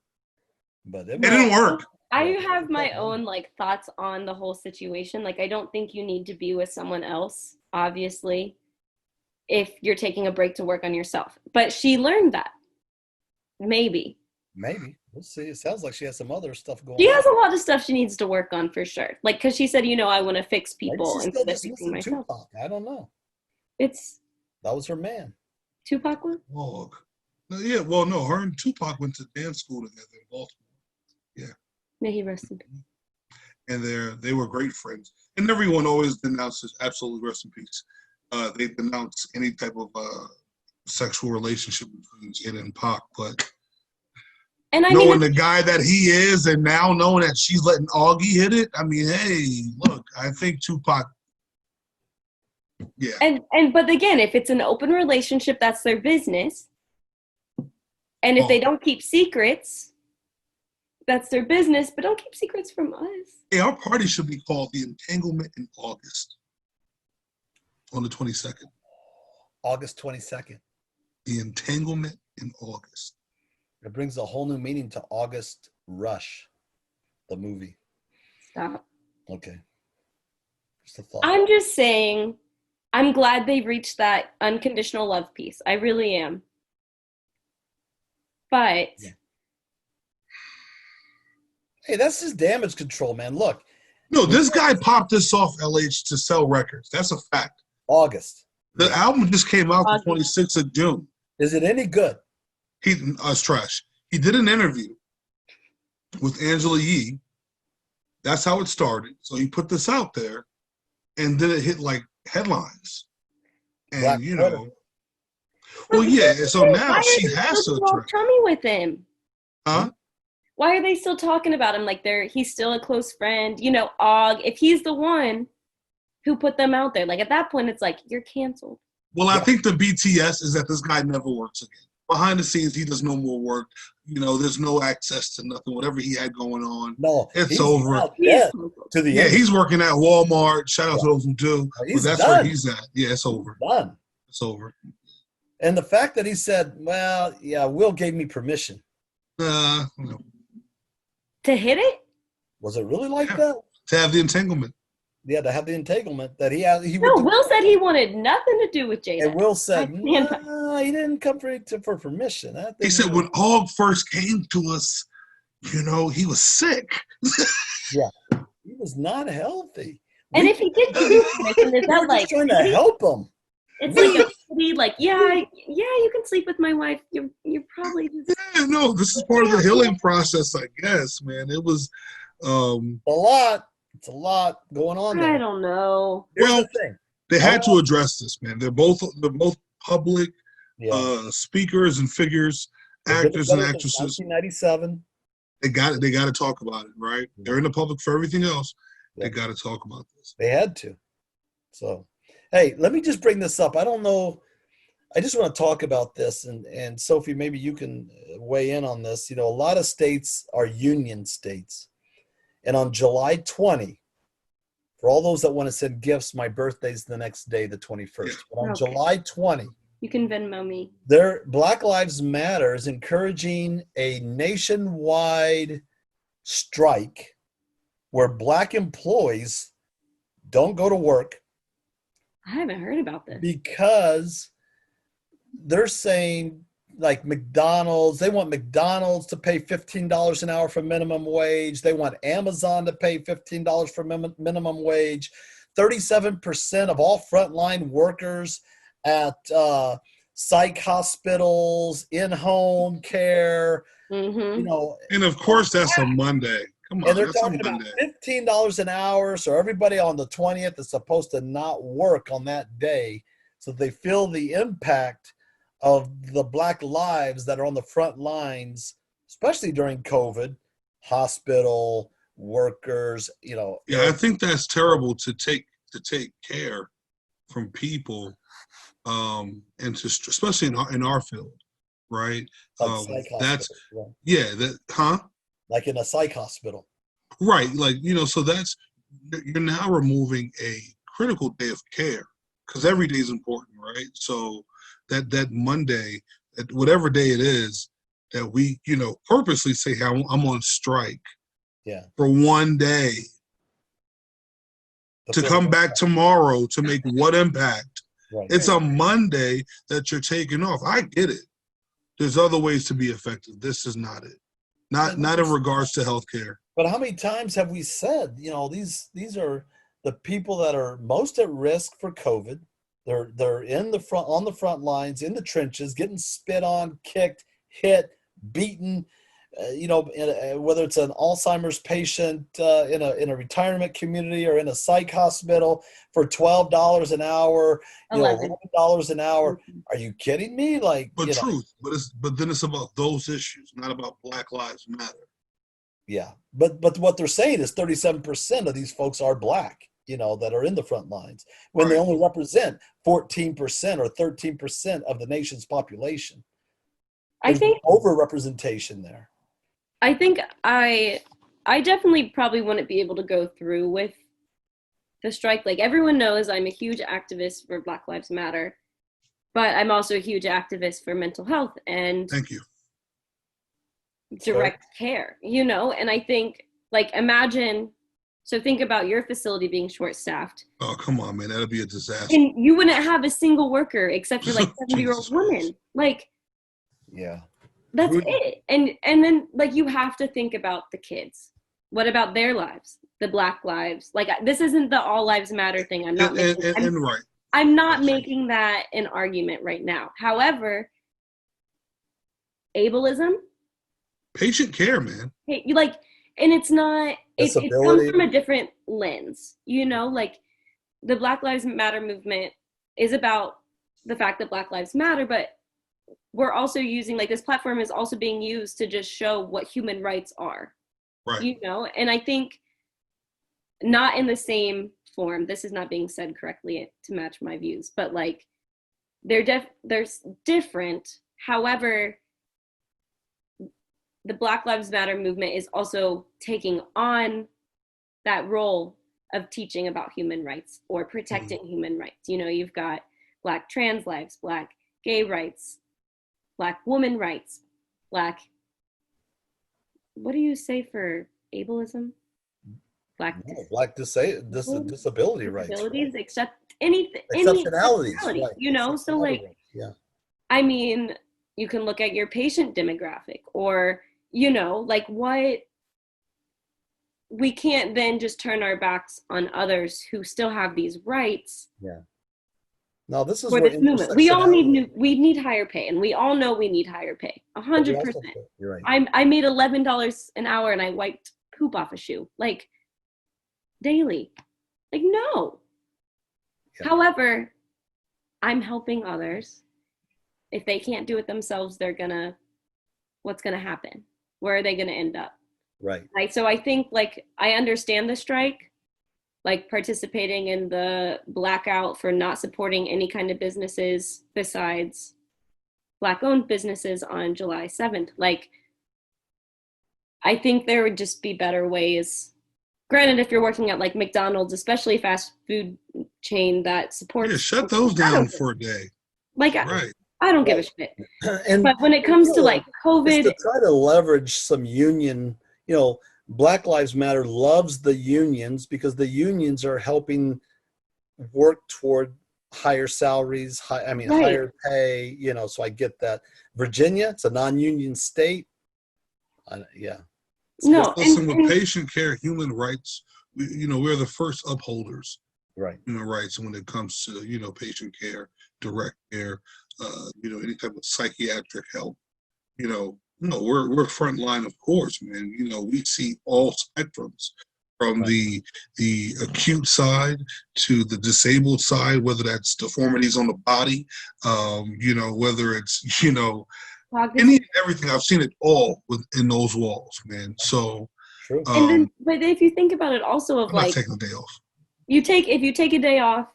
but it didn't work. I have my own, like, thoughts on the whole situation. Like, I don't think you need to be with someone else, obviously, if you're taking a break to work on yourself. But she learned that. Maybe. We'll see. It sounds like she has some other stuff going on. She has a lot of stuff she needs to work on for sure. Like, because she said, I want to fix people instead of fixing myself. Tupac. I don't know. That was her man. Tupac was? Oh, yeah. Well, no, her and Tupac went to dance school together in Baltimore. Yeah. May he rest in peace. And they were great friends. And everyone always denounces absolutely rest in peace. They denounce any type of sexual relationship between Jada and Pac, but knowing the guy that he is, and now knowing that she's letting Augie hit it, I mean, hey, look, I think Tupac, yeah. But again, if it's an open relationship, that's their business. And if they don't keep secrets, that's their business. But don't keep secrets from us. Hey, our party should be called the Entanglement in August, on the 22nd. August 22nd. The Entanglement in August. It brings a whole new meaning to August Rush, the movie. Stop. Okay. Just a thought. I'm just saying, I'm glad they've reached that unconditional love piece. I really am. But... Yeah. Hey, that's just damage control, man. Look. No, this guy popped this off, LH, to sell records. That's a fact. August. The album just came out the 26th of June. Is it any good? It's trash. He did an interview with Angela Yee. That's how it started. So he put this out there, and then it hit like headlines. And well, yeah. So now she has to attract. Chummy with him. Huh? Why are they still talking about him? Like he's still a close friend. Og. If he's the one who put them out there, like at that point, it's like you're canceled. Well, I think the BTS is that this guy never works again. Behind the scenes, he does no more work. There's no access to nothing. Whatever he had going on, it's over. He's working at Walmart. Shout out to those who do. But that's where he's at. Yeah, it's over. Done. It's over. And the fact that he said, well, yeah, Will gave me permission. No. To hit it? Was it really like that? To have the entanglement. Yeah, to have the entanglement that he had. Will said he wanted nothing to do with Jada. And Will said, no, he didn't come for permission. He said when Og first came to us, he was sick. Yeah, he was not healthy. And if he did give you permission, is that like trying to help him? It's like a city, like you can sleep with my wife. You're probably just... Yeah, no, this is part of the healing process, I guess, man. It was a lot. It's a lot going on there. I don't know. Well, they had to address this, man. They're both public speakers and figures, actors and actresses. 1997. They got it. They got to talk about it, right? They're in the public for everything else. They Yep. got to talk about this. They had to. So, hey, let me just bring this up. I don't know. I just want to talk about this, and Sophie, maybe you can weigh in on this. You know, a lot of states are union states, and on July 20, for all those that want to send gifts, my birthday's the next day, the 21st. Yeah. But on Okay. July 20, You can Venmo me. Black Lives Matter is encouraging a nationwide strike where Black employees don't go to work I haven't heard about this. because they're saying, like, McDonald's, they want McDonald's to pay $15 an hour for minimum wage. They want Amazon to pay $15 for minimum wage. 37% of all frontline workers at psych hospitals, in-home care, you know. And of course, that's a Monday. Come on, And they're that's a talking about Monday. $15 an hour. So everybody on the 20th is supposed to not work on that day. So they feel the impact of the Black lives that are on the front lines, especially during COVID, hospital workers, you know. Yeah, I think that's terrible to take care from people, and to especially in our field, right? Like psych That's hospital, like in a psych hospital. right, like, you know, so that's, you're now removing a critical day of care, because every day is important, right? So that Monday, that whatever day it is, that we, you know, purposely say, hey, I'm on strike for one day, to come back tomorrow to make what impact? Right. It's a Monday that you're taking off. I get it. There's other ways to be effective. This is not it. Not in regards to healthcare. But how many times have we said, you know, these are the people that are most at risk for COVID. They're in the front, on the front lines, in the trenches, getting spit on, kicked, hit, beaten. You know, whether it's an Alzheimer's patient in a retirement community or in a psych hospital for $12 an hour, $11 an hour. Are you kidding me? Like, but but then it's about those issues, not about Black Lives Matter. Yeah, but what they're saying is 37% of these folks are Black, you know, that are in the front lines, when they only represent 14% or 13% of the nation's population. There's, I think, overrepresentation there. I think I definitely probably wouldn't be able to go through with the strike. Like, everyone knows I'm a huge activist for Black Lives Matter, but I'm also a huge activist for mental health and thank you direct care, you know. And I think, like, think about your facility being short-staffed. Oh, come on, man, that'd be a disaster. And you wouldn't have a single worker except for, like, 70-year-old women. Like, yeah. That's it. And then, like, you have to think about the kids. What about their lives? The Black lives? Like, this isn't the all lives matter thing. I'm not I'm not making that an argument right now. However, ableism, patient care, man. Like, and it's not, it comes from a different lens, you know. Like, the Black Lives Matter movement is about the fact that Black lives matter, but we're also using, like, this platform is also being used to just show what human rights are, right? You know. And I think not in the same form, this is not being said correctly to match my views, but, like, there's different. However, the Black Lives Matter movement is also taking on that role of teaching about human rights or protecting human rights. You know, you've got Black trans lives, Black gay rights, Black woman rights, Black, what do you say for ableism? Black disability rights. Disabilities, except anything, exceptionalities, right. You know, so, like, I mean, you can look at your patient demographic, or, you know, like, what, we can't then just turn our backs on others who still have these rights. Yeah. No, this is for this movement. We all need higher pay, and we all know we need higher pay. 100%. You're right. I made $11 an hour, and I wiped poop off a shoe, like, daily. Like, no. Yeah. However, I'm helping others. If they can't do it themselves, what's gonna happen? Where are they gonna end up? Right. Right. So I think like I understand the strike, like participating in the blackout for not supporting any kind of businesses besides Black owned businesses on July 7th. Like, I think there would just be better ways. Granted, if you're working at like McDonald's, especially fast food chain that Yeah, supports, shut those I down don't give, for a day. like, Right. I don't give a Right. shit. And But when it and comes to really, like it's COVID, to try to leverage some union, you know, Black Lives Matter loves the unions because the unions are helping work toward higher salaries, right? higher pay, you know, so I get that. Virginia, it's a non-union state. Yeah, it's No, different. Listen, with and patient care, human rights, we're the first upholders Right. of human rights when it comes to, patient care, direct care, any type of psychiatric help. No, we're front line, of course, man. We see all spectrums from Right. the acute side to the disabled side, whether that's deformities on the body, whether it's, any cognitive. and everything. I've seen it all within those walls, man. So True. And then, but if you think about it also of I'm not like, taking the day off. if you take a day off,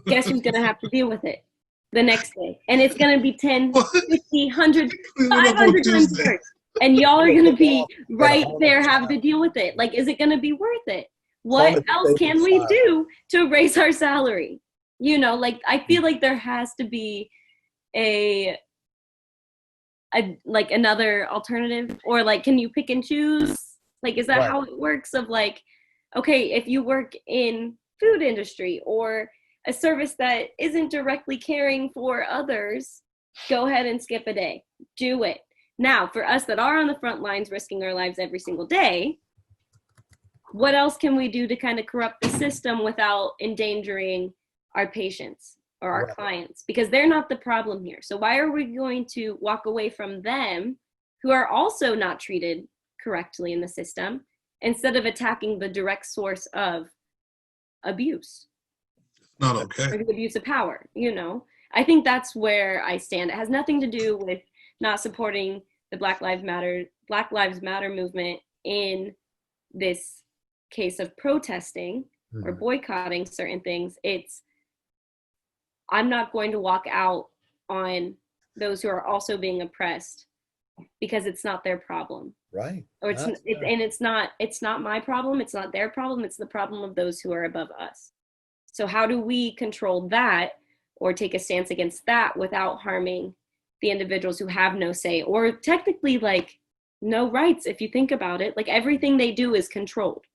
guess who's going to have to deal with it the next day? And it's going to be 10, What? 50, 100, Clean it up on 500 times Tuesday. worse. And y'all are You'll going to take be off at right home there and having to deal with it. Like, is it going to be worth it? What calm at the else same can we time. do to raise our salary? Like, I feel like there has to be a like another alternative, or like, can you pick and choose? Like, is that Right. how it works? Of like, okay, if you work in food industry or a service that isn't directly caring for others, go ahead and skip a day. Do it. Now, for us that are on the front lines risking our lives every single day, what else can we do to kind of corrupt the system without endangering our patients or our Right. clients? Because they're not the problem here. So why are we going to walk away from them, who are also not treated correctly in the system, instead of attacking the direct source of abuse Not okay. or the abuse of power? I think that's where I stand. It has nothing to do with not supporting the Black Lives Matter movement in this case of protesting or boycotting certain things. It's, I'm not going to walk out on those who are also being oppressed because it's not their problem. Right. Or it's not my problem. It's not their problem. It's the problem of those who are above us. So how do we control that or take a stance against that without harming the individuals who have no say or technically like no rights? If you think about it, like everything they do is controlled.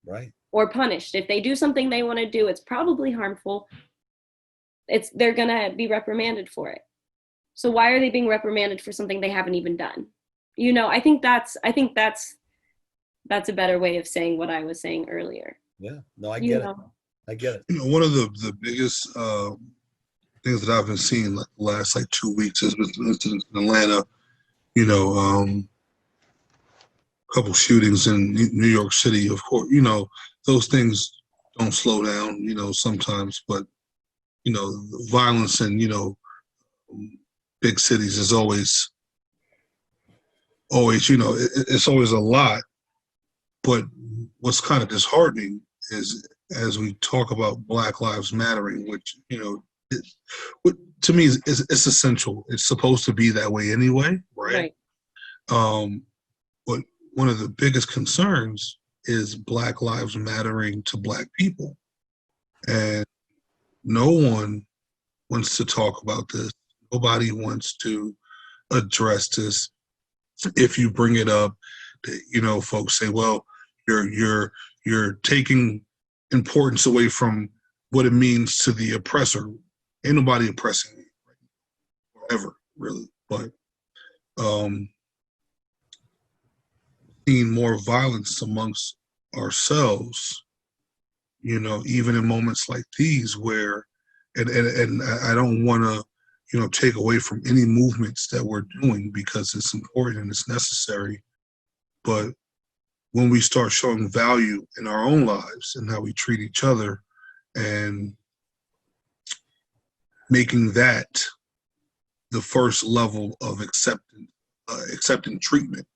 Right. Or punished. If they do something they want to do, it's probably harmful. They're gonna be reprimanded for it. So why are they being reprimanded for something they haven't even done? I think that's a better way of saying what I was saying earlier. Yeah. No, I get it. I get it. One of the biggest things that I've been seeing like the last 2 weeks has been incidents in Atlanta. A couple shootings in New York City. Of course, those things don't slow down. Sometimes, but the violence in big cities is always it's always a lot. But what's kind of disheartening is as we talk about Black Lives Mattering, which to me is it's essential. It's supposed to be that way anyway, right? But one of the biggest concerns is Black Lives Mattering to Black people, and no one wants to talk about this. Nobody wants to address this. If you bring it up, folks say, "Well, you're taking importance away from what it means to the oppressor." Ain't nobody oppressing me, ever, really. But seeing more violence amongst ourselves, even in moments like these where, and I don't want to, take away from any movements that we're doing because it's important and it's necessary. But when we start showing value in our own lives and how we treat each other and making that the first level of accepting treatment,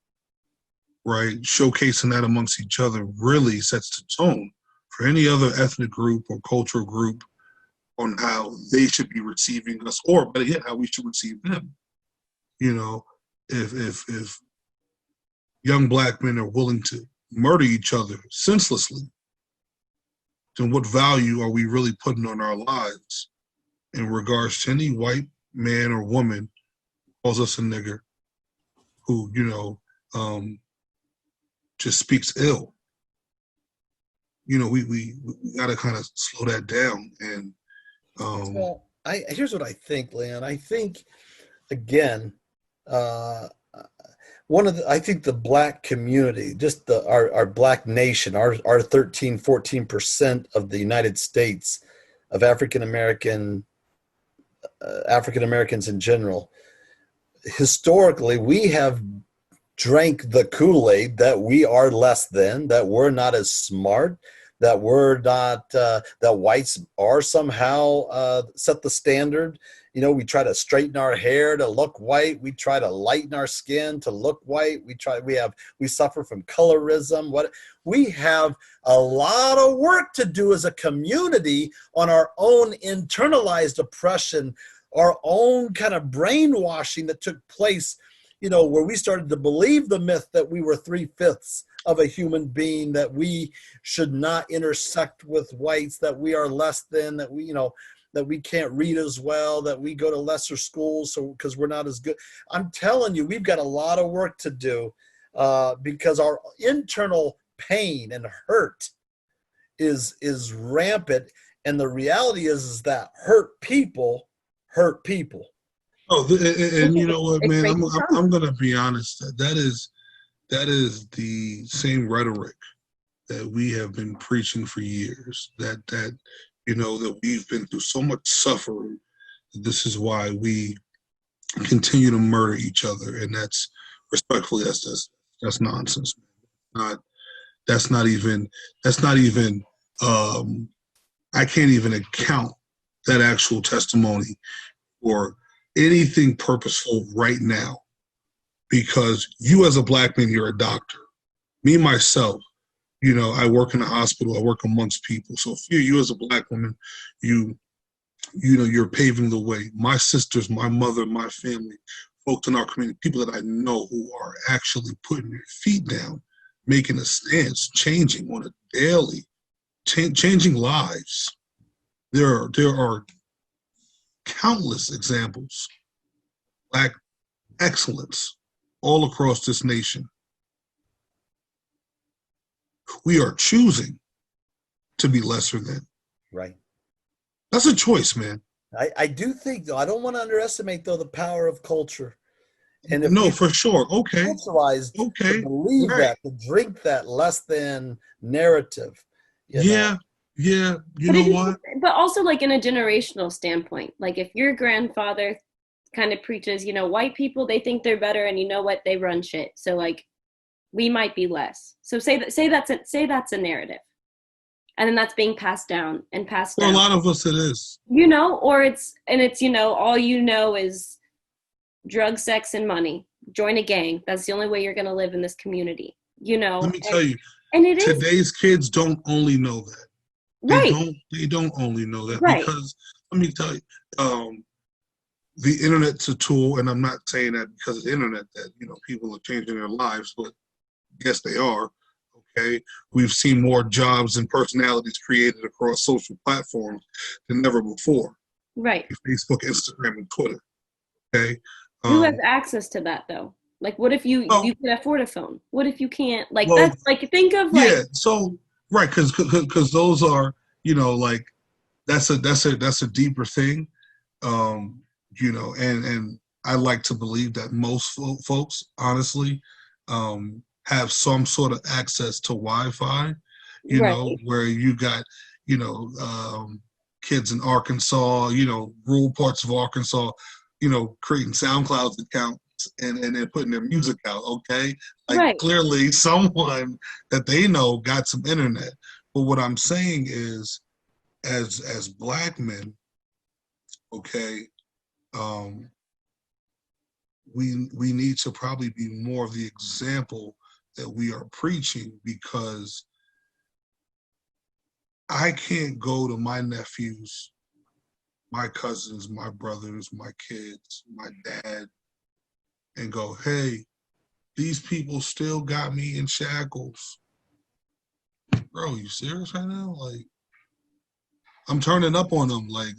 right, showcasing that amongst each other really sets the tone for any other ethnic group or cultural group on how they should be receiving us, or better yet, how we should receive them. You know, if young black men are willing to murder each other senselessly, then what value are we really putting on our lives in regards to any white man or woman who calls us a nigger, who, just speaks ill? We got to kind of slow that down. And well, here's what I think, Leon. I think, again, I think the black community, just our black nation, our 14% of the United States of African Americans in general, historically, we have drank the Kool-Aid that we are less than, that we're not as smart, that we're not, that whites are somehow set the standard. We try to straighten our hair to look white. We try to lighten our skin to look white. We suffer from colorism. We have a lot of work to do as a community on our own internalized oppression, our own kind of brainwashing that took place, where we started to believe the myth that we were 3/5 of a human being, that we should not intersect with whites, that we are less than, that we can't read as well, that we go to lesser schools because we're not as good. I'm telling you, we've got a lot of work to do because our internal pain and hurt is rampant. And the reality is that hurt people hurt people. Oh, and you know what, man? I'm gonna be honest. That is the same rhetoric that we have been preaching for years. That we've been through so much suffering. This is why we continue to murder each other, and that's respectfully, that's nonsense. That's not even. I can't even account that actual testimony or anything purposeful right now, because you as a black man, you're a doctor. Me, myself, I work in a hospital, I work amongst people. So for you as a black woman, you're paving the way. My sisters, my mother, my family, folks in our community, people that I know who are actually putting their feet down, making a stance, changing on a daily, changing lives. There are countless examples, black excellence all across this nation. We are choosing to be lesser than. Right. That's a choice, man. I do think, though, I don't want to underestimate, though, the power of culture. And no, for sure. Okay. To believe that, to drink that less than narrative. Yeah. You know what? But also, like, in a generational standpoint, like if your grandfather kind of preaches, white people, they think they're better, and you know what, they run shit. So like, we might be less. So say that's a narrative, and then that's being passed down and passed down. For a lot of us, it is. Or it's all is drug, sex, and money. Join a gang. That's the only way you're going to live in this community. Let me tell you. And today's kids don't only know that. Right. They don't only know that, right. Because let me tell you, the internet's a tool, and I'm not saying that because of the internet that people are changing their lives, but yes, they are. Okay, we've seen more jobs and personalities created across social platforms than never before. Right. Facebook, Instagram, and Twitter. Okay. Who has access to that though? Like, what if you can afford a phone? What if you can't? Like, that's like, think of like. Yeah. So. Right, because those are, like that's a deeper thing, and I like to believe that most folks, honestly, have some sort of access to Wi-Fi, where you got, kids in Arkansas, rural parts of Arkansas, creating SoundCloud accounts and then putting their music out, okay? Like, right. Clearly someone that they know got some internet. But what I'm saying is, as black men, okay, we need to probably be more of the example that we are preaching, because I can't go to my nephews, my cousins, my brothers, my kids, my dad, and go, hey, these people still got me in shackles. Bro, you serious right now? Like, I'm turning up on them. Like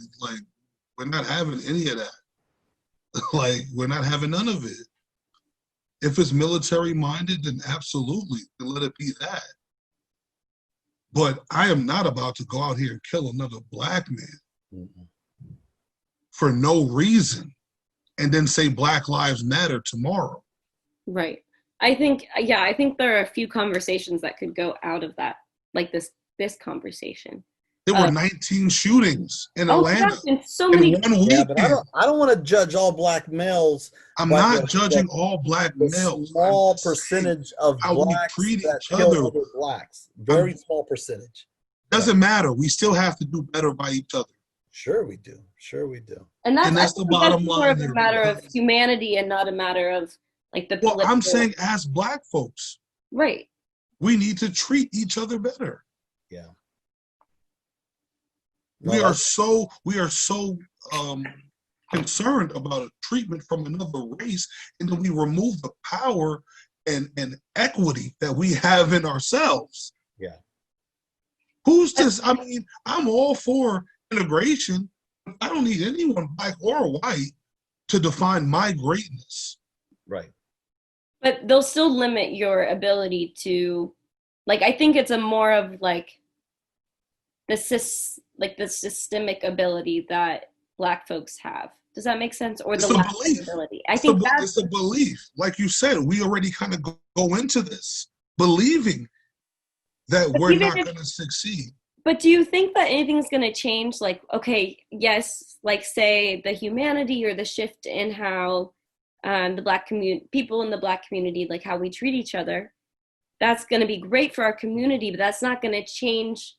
we're not having any of that. Like, we're not having none of it. If it's military minded, then absolutely, then let it be that. But I am not about to go out here and kill another black man for no reason and then say Black Lives Matter tomorrow. Right. I think there are a few conversations that could go out of that, like this conversation. There were 19 shootings in Atlanta in so many. in 1 week. Yeah, but I don't want to judge all black males. I'm not judging all black males. Small percentage of blacks that kill other blacks. Very small percentage. Doesn't matter. We still have to do better by each other. Sure we do. Sure we do. And that's the bottom line. More of a matter of humanity and not a matter of like the political. Well, I'm saying as black folks. Right. We need to treat each other better. Yeah. We are so concerned about a treatment from another race, and then we remove the power and equity that we have in ourselves. Yeah. Who's this? I mean, I'm all for integration. I don't need anyone, black or white, to define my greatness. Right. But they'll still limit your ability to, like, I think it's a more of like the systemic ability that black folks have. Does that make sense? Or the lack of ability? I think it's a belief. Like you said, we already kind of go into this believing that we're not going to succeed. But do you think that anything's going to change? Like, okay, yes, like say the humanity or the shift in how the black people in the black community, like how we treat each other, that's going to be great for our community, but that's not going to change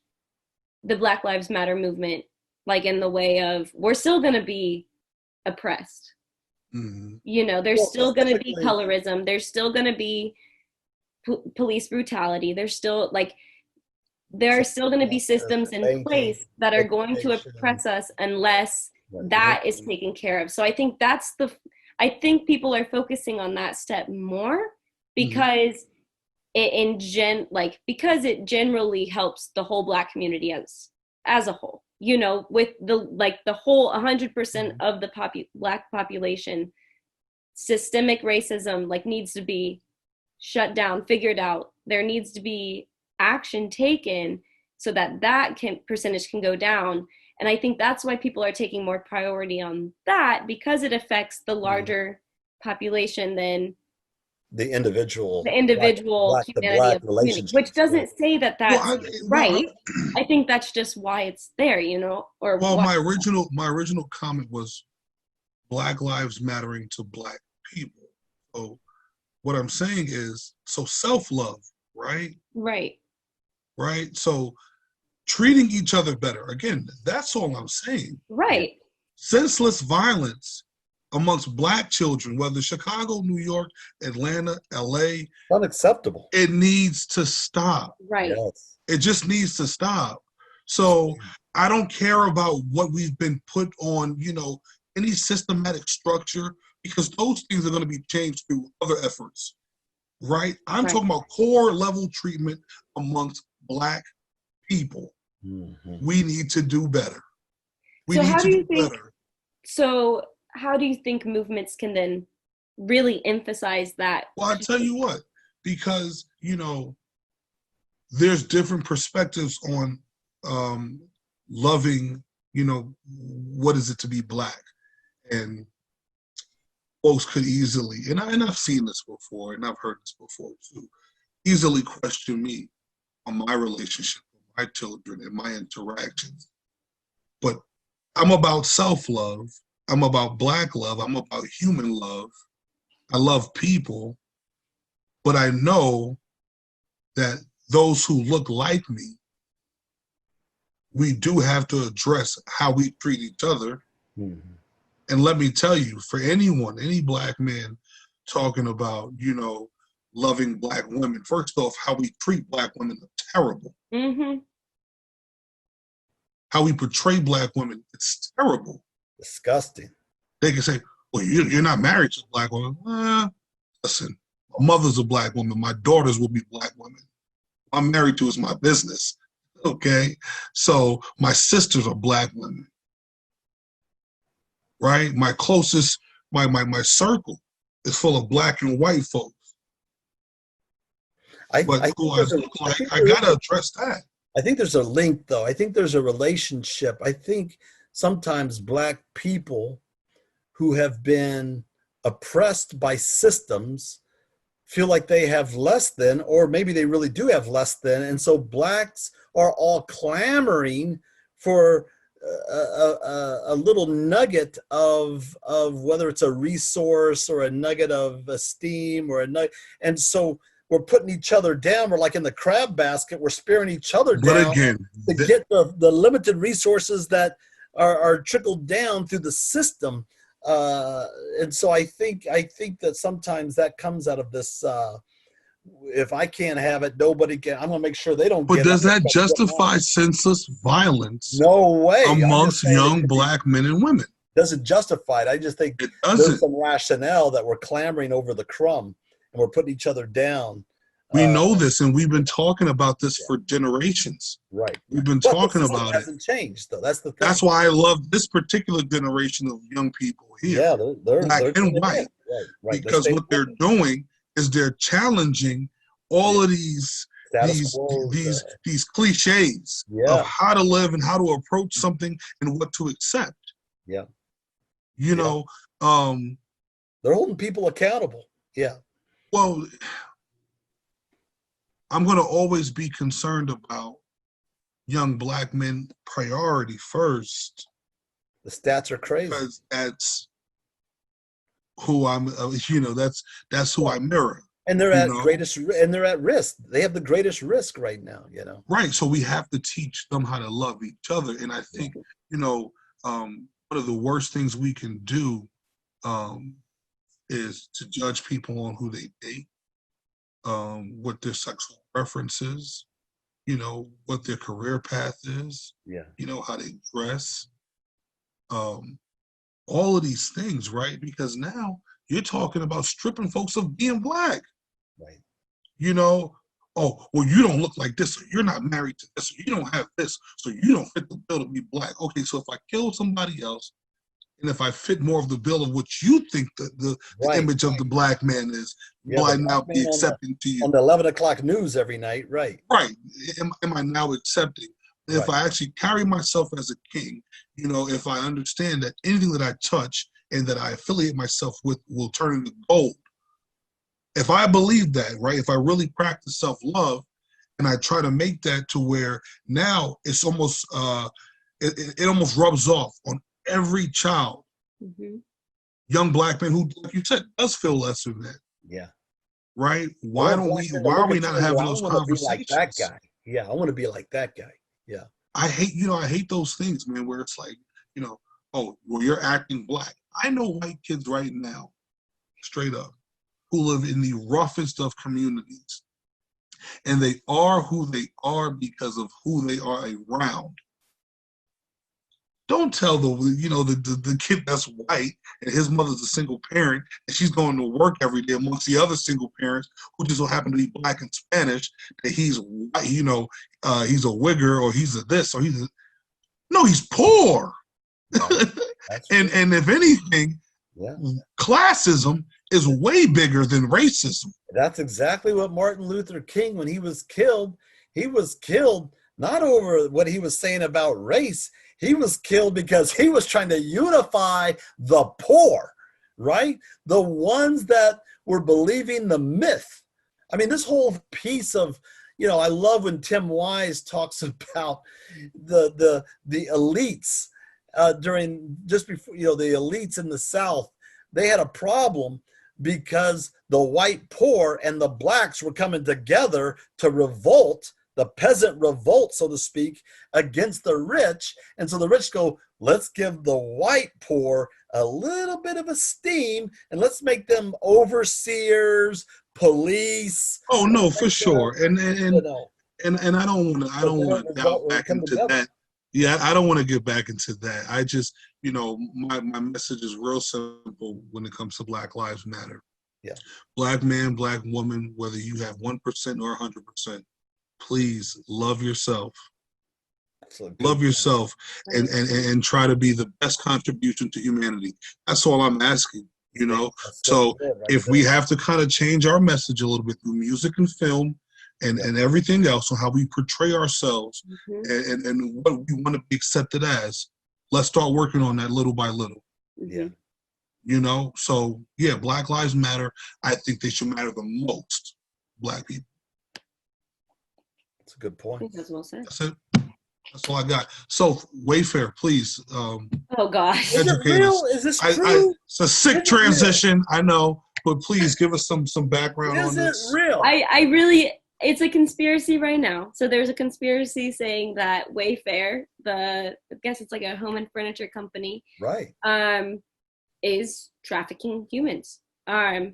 the Black Lives Matter movement, like in the way of we're still going to be oppressed. Mm-hmm. You know, there's still going to be colorism. There's still going to be police brutality. There's still there are still going to be systems in place that are going to oppress us unless that is taken care of. So I think I think people are focusing on that step more because because it generally helps the whole black community as a whole, you know, with the whole 100% of the black population. Systemic racism needs to be shut down, figured out. There needs to be action taken so that percentage can go down. And I think that's why people are taking more priority on that, because it affects the larger population than the individual humanity of the community, which doesn't say that that's right. I think that's just why it's there, you know. My original comment was Black Lives Mattering to Black people. So what I'm saying is, self-love, right? Right. So treating each other better. Again, that's all I'm saying. Right. Senseless violence amongst black children, whether Chicago, New York, Atlanta, LA. Unacceptable. It needs to stop. Right. Yes. It just needs to stop. So I don't care about what we've been put on, you know, any systematic structure, because those things are going to be changed through other efforts. Right? I'm talking about core level treatment amongst black people. Mm-hmm. We need to do better. So how do you think movements can then really emphasize that? Well, I tell you what, because, you know, there's different perspectives on loving, you know, what is it to be black? And folks could easily, and I've seen this before, and I've heard this before too, easily question me on my relationship with my children and my interactions. But I'm about self-love. I'm about black love. I'm about human love. I love people. But I know that those who look like me, we do have to address how we treat each other. Mm-hmm. And let me tell you, for anyone, any black man talking about, you know, loving Black women. First off, how we treat Black women is terrible. Mm-hmm. How we portray Black women, it's terrible. Disgusting. They can say, well, you're not married to a Black woman. Listen, my mother's a Black woman. My daughters will be Black women. I'm married to is my business. Okay? So my sisters are Black women. Right? My closest, my circle is full of Black and white folks. I gotta address that. I think there's a link, though. I think there's a relationship. I think sometimes Black people who have been oppressed by systems feel like they have less than, or maybe they really do have less than, and so Blacks are all clamoring for a little nugget of whether it's a resource or a nugget of esteem or a nugget, and so we're putting each other down. We're like in the crab basket. We're spearing each other down to get the limited resources that are trickled down through the system. And so I think that sometimes that comes out of this. If I can't have it, nobody can. I'm going to make sure they don't. But does that justify senseless violence? No way. Amongst young Black men and women. Doesn't justify it. I just think there's some rationale that we're clamoring over the crumb. And we're putting each other down. We know this, and we've been talking about this for generations. Right. We've been talking about it. It hasn't changed, though. That's the thing. That's why I love this particular generation of young people here. Yeah, they're Black and white. Right. Because what they're doing is they're challenging all of these cliches of how to live and how to approach something and what to accept. Yeah. You know, they're holding people accountable. Yeah. Well, I'm going to always be concerned about young Black men priority first. The stats are crazy. Because that's who I'm, that's who I mirror. And they're at risk. They have the greatest risk right now, Right. So we have to teach them how to love each other. And I think, one of the worst things we can do is to judge people on who they date, what their sexual preferences, what their career path is, how they dress, all of these things, right? Because now you're talking about stripping folks of being Black. Right. Oh, well, you don't look like this, or you're not married to this, or you don't have this, so you don't fit the bill to be Black. Okay, so if I kill somebody else, and if I fit more of the bill of what you think the image of the Black man is, will I now be accepting to you? On the 11 o'clock news every night, right. Right. Am I now accepting? Right. If I actually carry myself as a king, if I understand that anything that I touch and that I affiliate myself with will turn into gold. If I believe that, right, if I really practice self-love and I try to make that to where now it's almost, it almost rubs off on every child, young Black man who, like you said, does feel less than that. Yeah. Right? Why are we not having those conversations? Like that guy. Yeah, I want to be like that guy. Yeah. I hate those things, man, where it's like, oh, well, you're acting Black. I know white kids right now, straight up, who live in the roughest of communities. And they are who they are because of who they are around. Don't tell the kid that's white and his mother's a single parent and she's going to work every day amongst the other single parents who just so happen to be Black and Spanish that he's white, he's a wigger or he's a this or he's poor. and if anything, classism is way bigger than racism. That's exactly what Martin Luther King, when he was killed not over what he was saying about race. He was killed because he was trying to unify the poor, right? The ones that were believing the myth. I mean, this whole piece of, I love when Tim Wise talks about the elites during, just before, the elites in the South, they had a problem because the white poor and the Blacks were coming together to revolt, the peasant revolt, so to speak, against the rich. And so the rich go, let's give the white poor a little bit of esteem, and let's make them overseers, police. Oh no, for sure. And You know, I don't want to dive back come into together. that. Yeah, I don't want to get back into that. I just, my message is real simple when it comes to Black Lives Matter. Yeah. Black man, black woman, whether you have 1% or 100%, please love yourself. Love yourself and try to be the best contribution to humanity. That's all I'm asking, So if we have to kind of change our message a little bit through music and film and everything else on how we portray ourselves and what we want to be accepted as, let's start working on that little by little. Yeah. So yeah, Black Lives Matter. I think they should matter the most, Black people. That's a good point. I think that's well said. That's it. That's all I got. So Wayfair, please. Oh gosh. Is it real? Is this true? It's a sick transition, I know, but please give us some background on this. Is it real? I really, it's a conspiracy right now. So there's a conspiracy saying that Wayfair, I guess it's like a home and furniture company, right, is trafficking humans. Or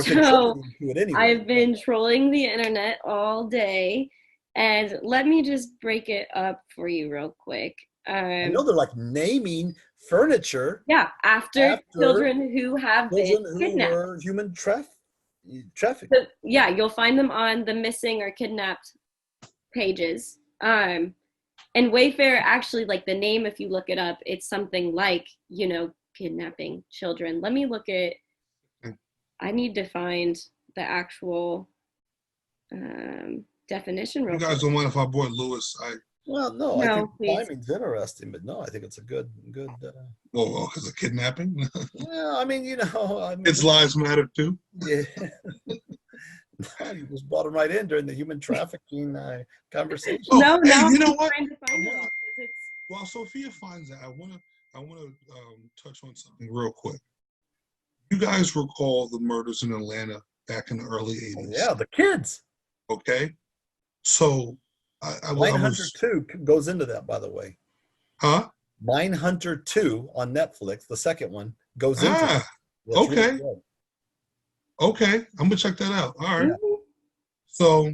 so to it anyway. I've been trolling the internet all day. And let me just break it up for you real quick. I know they're like naming furniture. Yeah, after children who have been kidnapped. Who were human trafficked. So, yeah, you'll find them on the missing or kidnapped pages. And Wayfair actually, like the name, if you look it up, it's something like, kidnapping children. Let me look at, I need to find the actual definition real quick. You guys don't mind if I brought Lewis? Well, no, I think the timing's interesting, but no, I think it's a good. Well, because of kidnapping. Yeah, Its lives matter too. Yeah. No, you just brought him right in during the human trafficking conversation. No, you know what? Trying to find it all, While Sophia finds that, I want to touch on something real quick. You guys recall the murders in Atlanta back in the early 80s? Yeah, the kids. Okay. So, Mindhunter 2 goes into that, by the way. Huh? Mindhunter 2 on Netflix, the second one, goes into that. Okay. Really okay. I'm going to check that out. All right. Yeah. So,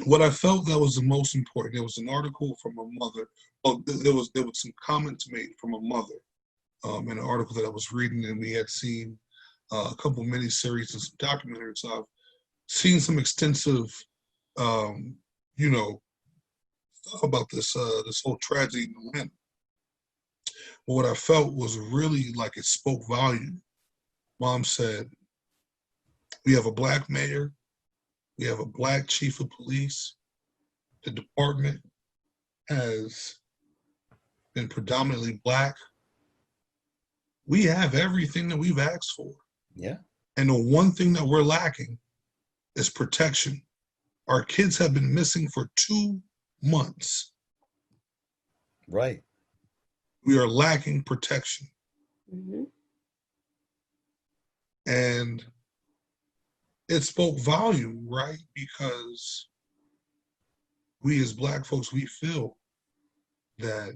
what I felt that was the most important, there was an article from a mother. Well, there was some comments made from a mother in an article that I was reading, and we had seen a couple of miniseries and some documentaries. So I've seen some extensive stuff about this whole tragedy in Atlanta. But what I felt was really like it spoke volume. Mom said, we have a Black mayor, we have a Black chief of police, the department has been predominantly Black. We have everything that we've asked for. Yeah. And the one thing that we're lacking is protection. Our kids have been missing for 2 months. Right. We are lacking protection. Mm-hmm. And it spoke volume, right? Because we as Black folks, we feel that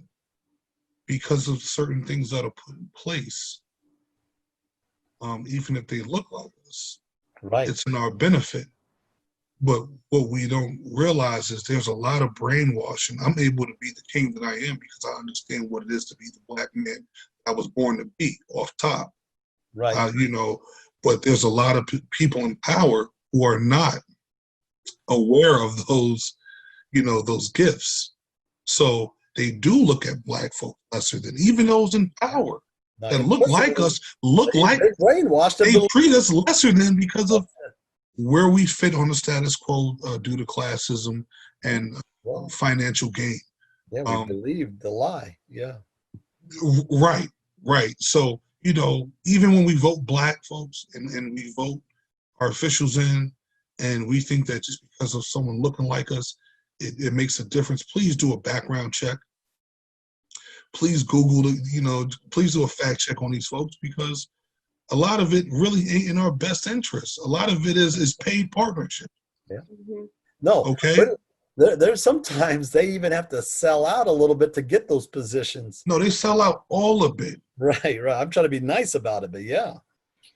because of certain things that are put in place, even if they look like us, right, it's in our benefit. But what we don't realize is there's a lot of brainwashing. I'm able to be the king that I am because I understand what it is to be the Black man I was born to be off top. Right. But there's a lot of people in power who are not aware of those, those gifts. So they do look at Black folk lesser than even those in power that look like us, they brainwashed. They treat us lesser than because of where we fit on the status quo due to classism and financial gain. Yeah, we believed the lie. Yeah. Right. So, even when we vote Black folks and we vote our officials in, and we think that just because of someone looking like us, it makes a difference, please do a background check. Please Google it, please do a fact check on these folks, because a lot of it really ain't in our best interest. A lot of it is paid partnership. Yeah. No. Okay. there's sometimes they even have to sell out a little bit to get those positions. No, they sell out all of it. Right, right. I'm trying to be nice about it, but yeah.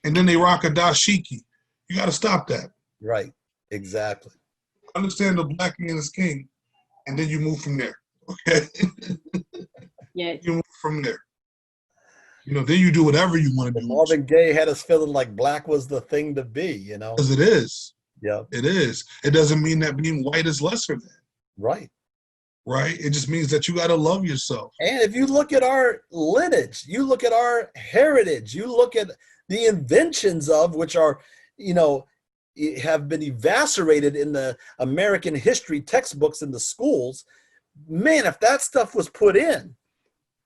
And then they rock a dashiki. You got to stop that. Right, exactly. Understand the black man is king, and then you move from there. Okay? Yeah. You move from there. Then you do whatever you want to do. Marvin Gaye had us feeling like black was the thing to be, you know? Because it is. Yeah. It is. It doesn't mean that being white is lesser than. Right. Right? It just means that you got to love yourself. And if you look at our lineage, you look at our heritage, you look at the inventions of which are, have been eviscerated in the American history textbooks in the schools. Man, if that stuff was put in,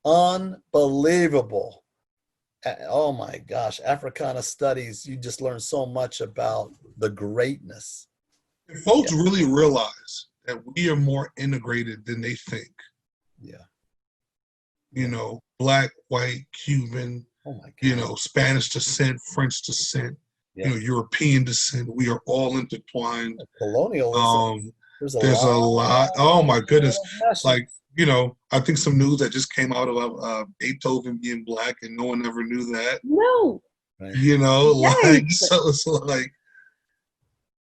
unbelievable. Oh my gosh, Africana studies, you just learn so much about the greatness. If folks really realize that we are more integrated than they think. Yeah. Black, white, Cuban, oh my God. Spanish descent, French descent, European descent. We are all intertwined. Colonialism. There's a lot. Oh my goodness. Like, I think some news that just came out about Beethoven being black and no one ever knew that. No. Right. So it's like,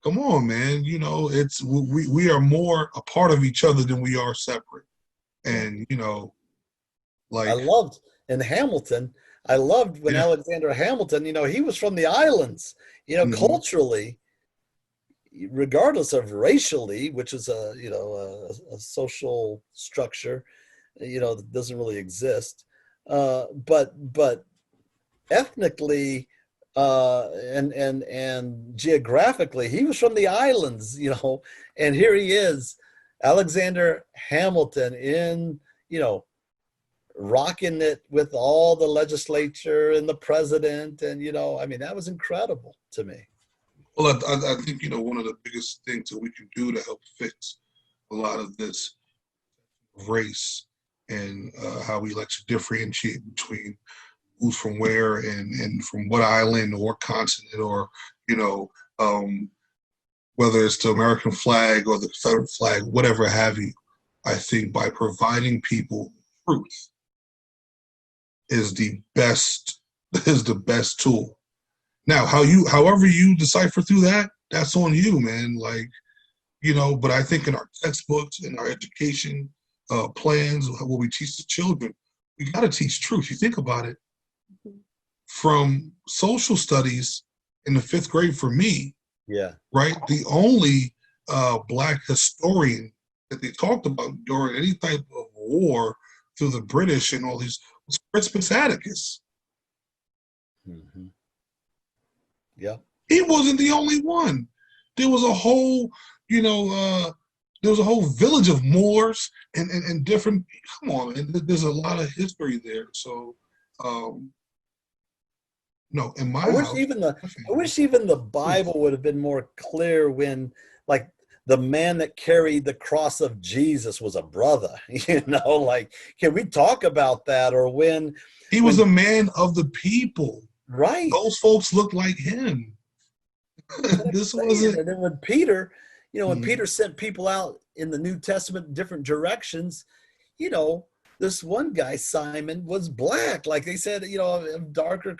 come on, man. It's we are more a part of each other than we are separate. And I loved in Hamilton. I loved when Alexander Hamilton. He was from the islands. Culturally, regardless of racially, which is a social structure, that doesn't really exist. But ethnically. And geographically, he was from the islands, and here he is, Alexander Hamilton, in, rocking it with all the legislature and the president, and that was incredible to me. Well, I think one of the biggest things that we can do to help fix a lot of this race and how we like to differentiate between who's from where and from what island or continent or, whether it's the American flag or the Confederate flag, whatever have you. I think by providing people truth is the best tool. Now, however you decipher through that, that's on you, man. But I think in our textbooks, in our education plans, what we teach the children, we got to teach truth. You think about it. From social studies in the 5th grade for me, right? The only black historian that they talked about during any type of war through the British and all these was Crispus Attucks. Mm-hmm. Yeah, he wasn't the only one. There was a whole, village of Moors and different. Come on, man. There's a lot of history there. So. No, in my house. I wish even the Bible would have been more clear when, like, the man that carried the cross of Jesus was a brother. Can we talk about that? Or when he was a man of the people, right? Those folks looked like him. This wasn't. And then when Peter, when Peter sent people out in the New Testament in different directions, this one guy, Simon, was black. Like they said, darker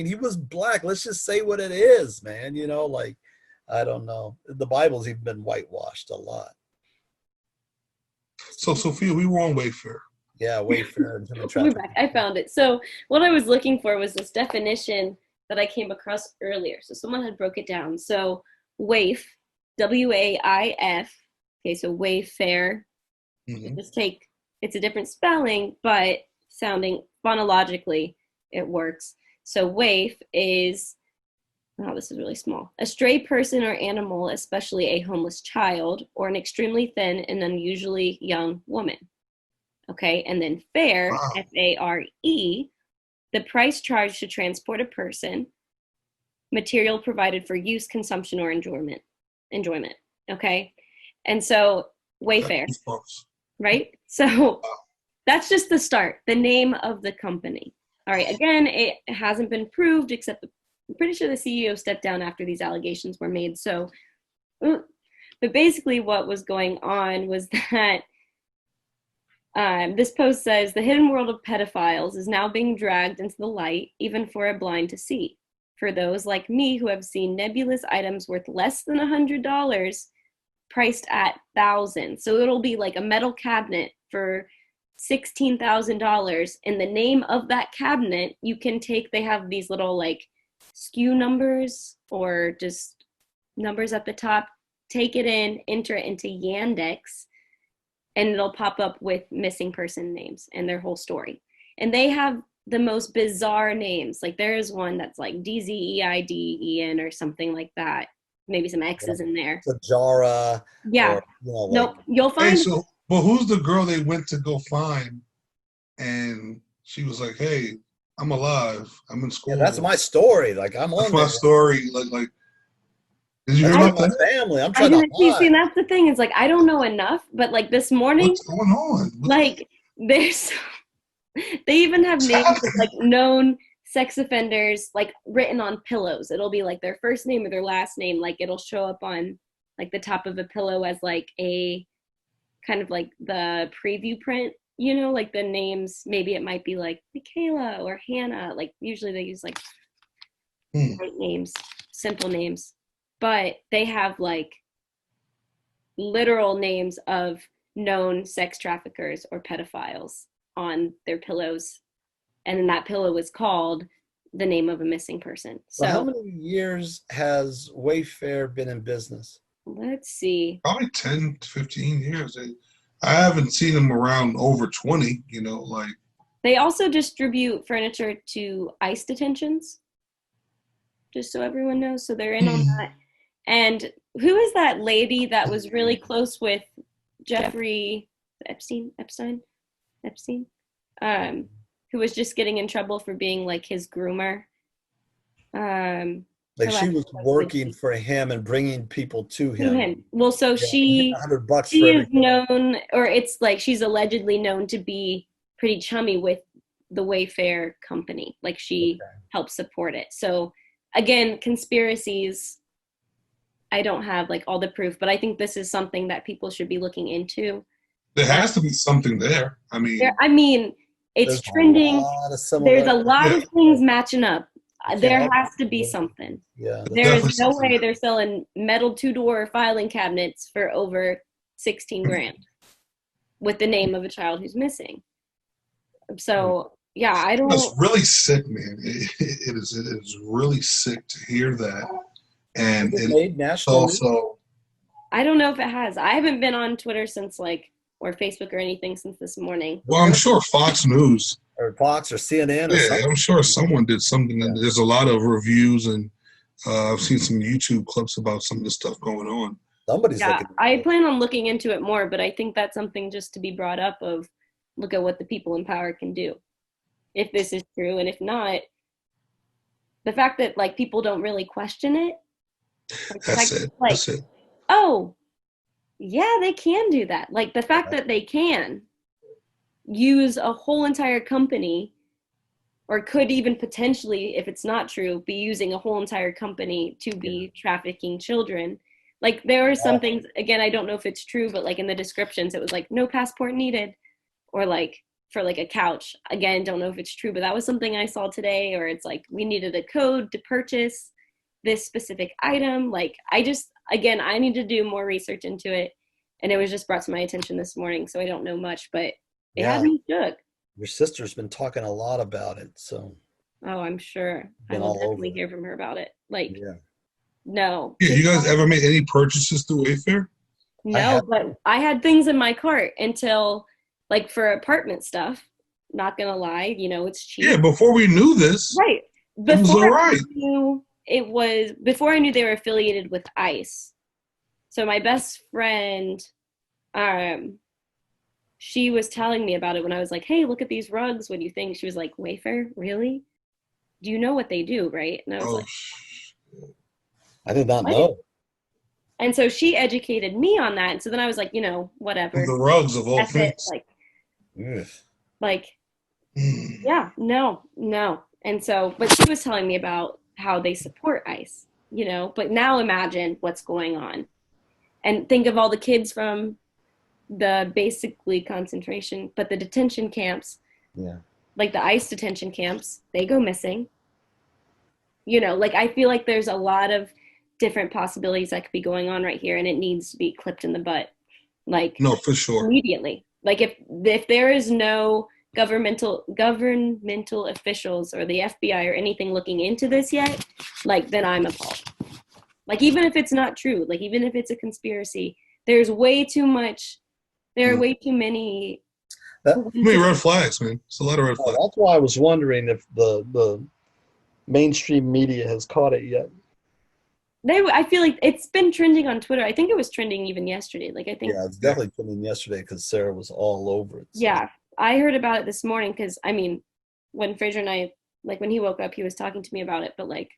he was black. Let's just say what it is, man. I don't know. The Bible's even been whitewashed a lot. So, Sophia, we were on Wayfair. Yeah, Wayfair. We're back. I found it. So what I was looking for was this definition that I came across earlier. So someone had broke it down. So Waif, W-A-I-F. Okay, so Wayfair. Mm-hmm. It's a different spelling, but sounding phonologically, it works. So waif is, this is really small, a stray person or animal, especially a homeless child, or an extremely thin and unusually young woman. Okay, and then fare, wow. F-A-R-E, the price charged to transport a person, material provided for use, consumption, or enjoyment. Okay, and so Wayfair. Right? So that's just the start, the name of the company. All right. Again, it hasn't been proved, except I'm pretty sure the CEO stepped down after these allegations were made. So, But basically what was going on was that this post says, the hidden world of pedophiles is now being dragged into the light, even for a blind to see. For those like me who have seen nebulous items worth less than $100 priced at thousands. So it'll be like a metal cabinet for $16,000. In the name of that cabinet, you can take, they have these little like SKU numbers or just numbers at the top, take it in, enter it into Yandex, and it'll pop up with missing person names and their whole story. And they have the most bizarre names. Like there is one that's like DZEIDEN or something like that. Maybe some X's in there. Jara. Yeah. Or, you know, like, nope. You'll find. Hey, so, but who's the girl they went to go find? And she was like, "Hey, I'm alive. I'm in school." yeah, that's my story. Like I'm That's on my there. story. Like, did you hear That's about my that? family. I'm I trying to didn't see, hide. that's the thing. It's like I don't know enough, but like this morning, What's going on? like there's they even have names of like known sex offenders like written on pillows. It'll be like their first name or their last name. Like it'll show up on like the top of a pillow as like a kind of like the preview print, you know, like the names. Maybe it might be like Michaela or Hannah. Like usually they use like white names, simple names, but they have like literal names of known sex traffickers or pedophiles on their pillows, and then that pillow is called the name of a missing person. So how many years has Wayfair been in business? let's see. Probably 10 to 15 years. I haven't seen them around over 20, you know, like. They also distribute furniture to ICE detentions, just so everyone knows. So they're in on that. And who is that lady that was really close with Jeffrey Epstein, who was just getting in trouble for being like his groomer? Like she was working for him and bringing people to him. Well, so Yeah, she $100 she for is known, or it's like she's allegedly known to be pretty chummy with the Wayfair company. Like she helps support it. So again, conspiracies, I don't have like all the proof, but I think this is something that people should be looking into. There has to be something there. I mean, It's trending. There's a lot of things matching up. There has to be something. Yeah. There is no way they're selling metal 2-door filing cabinets for over 16 grand with the name of a child who's missing. So yeah, I don't. It's really sick, man. It is really sick to hear that. And it made national also. I don't know if it has. I haven't been on Twitter since or Facebook or anything since this morning. Well, I'm sure Fox News or Fox or CNN or something. I'm sure someone did something. Yeah. There's a lot of reviews, and I've seen some YouTube clips about some of the stuff going on. Somebody's looking. I plan on looking into it more, but I think that's something just to be brought up of look at what the people in power can do. If this is true, and if not, the fact that like people don't really question it. That's it. Oh, yeah, they can do that. Like the fact that they can use a whole entire company, or could even potentially, if it's not true, be using a whole entire company to be trafficking children. Like there are some things, again, I don't know if it's true, but like in the descriptions, it was like no passport needed, or like for like a couch. Again, don't know if it's true, but that was something I saw today. Or it's like we needed a code to purchase this specific item. Like I need to do more research into it, and it was just brought to my attention this morning, so I don't know much, but it had me shook. Your sister's been talking a lot about it, so. Oh, I'm sure I will definitely hear from her about it. Like, no. Yeah, you guys ever made any purchases through Wayfair? No, but I had things in my cart until, like, for apartment stuff. Not gonna lie, it's cheap. Yeah, before we knew this, right? It was all right. Before I knew they were affiliated with ICE. So my best friend, she was telling me about it when I was like, hey, look at these rugs. What do you think? She was like, Wayfair? Really? Do you know what they do, right? And I was like, I did not know. And so she educated me on that. And so then I was like, whatever. The rugs of all things. Yeah, no. And so, but she was telling me about how they support ICE, but now imagine what's going on. And think of all the kids from the basically concentration, but the detention camps, like the ICE detention camps, they go missing. You know, like I feel like there's a lot of different possibilities that could be going on right here, and it needs to be clipped in the butt, like No, for sure. immediately. Like if there is no governmental officials or the FBI or anything looking into this yet, like then I'm appalled. Like even if it's not true, like even if it's a conspiracy, there's way too much. There are way too many. Red flags, man. It's a lot of red flags. That's why I was wondering if the mainstream media has caught it yet. I feel like it's been trending on Twitter. I think it was trending even yesterday. Like I think. Yeah, it's definitely trending yesterday because Sarah was all over it. So. Yeah, I heard about it this morning because I mean, when Fraser and I, like when he woke up, he was talking to me about it, but like,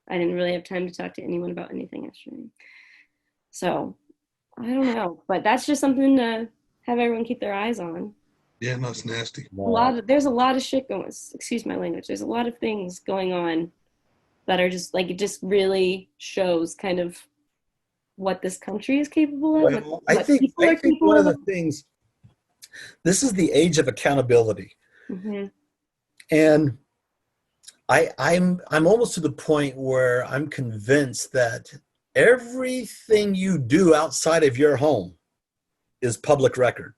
I didn't really have time to talk to anyone about anything yesterday. So, I don't know, but that's just something to have everyone keep their eyes on. Yeah, no, it's nasty. There's a lot of shit going. Excuse my language. There's a lot of things going on that are just like it just really shows kind of what this country is capable of. Well, I think one of the things. This is the age of accountability, and I'm almost to the point where I'm convinced that everything you do outside of your home is public record.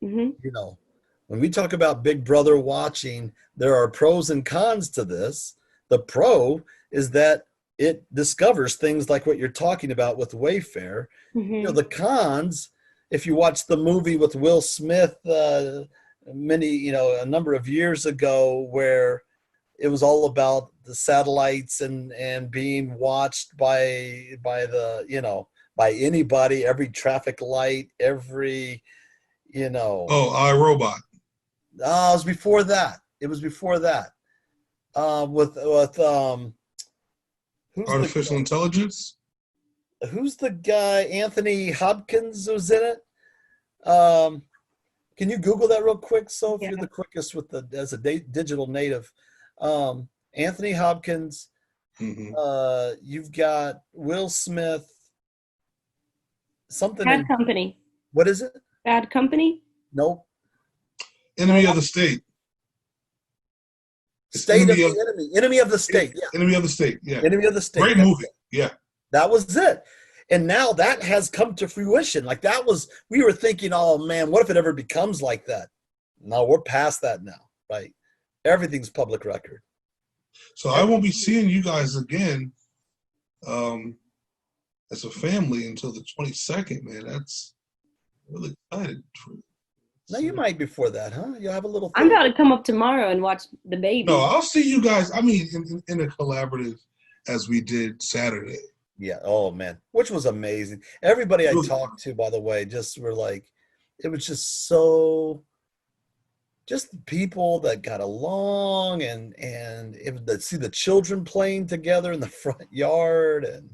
You know, when we talk about Big Brother watching, there are pros and cons to this. The pro is that it discovers things like what you're talking about with Wayfair. You know, the cons, if you watch the movie with Will Smith, a number of years ago, where it was all about the satellites and being watched by anybody, every traffic light, every, Oh, iRobot. It was before that. With artificial intelligence. Who's the guy? Anthony Hopkins was in it. Can you Google that real quick? So if you're the quickest as a digital native, Anthony Hopkins. You've got Will Smith. Bad Company. What is it? Bad Company. Nope. Enemy of the State. Enemy of the State. Yeah. Enemy of the State. Yeah. Enemy of the State. Great movie. Yeah. That was it. And now that has come to fruition. Like we were thinking, oh man, what if it ever becomes like that? No, we're past that now, right? Everything's public record. So I won't be seeing you guys again as a family until the 22nd, man. That's really excited. No, you might before that, huh? You'll have a little I'm about to come up tomorrow and watch the baby. No, I'll see you guys, I mean, in a collaborative as we did Saturday. Yeah. Oh, man. Which was amazing. Everybody I talked to, by the way, just were like, it was just so, just people that got along and see the children playing together in the front yard. And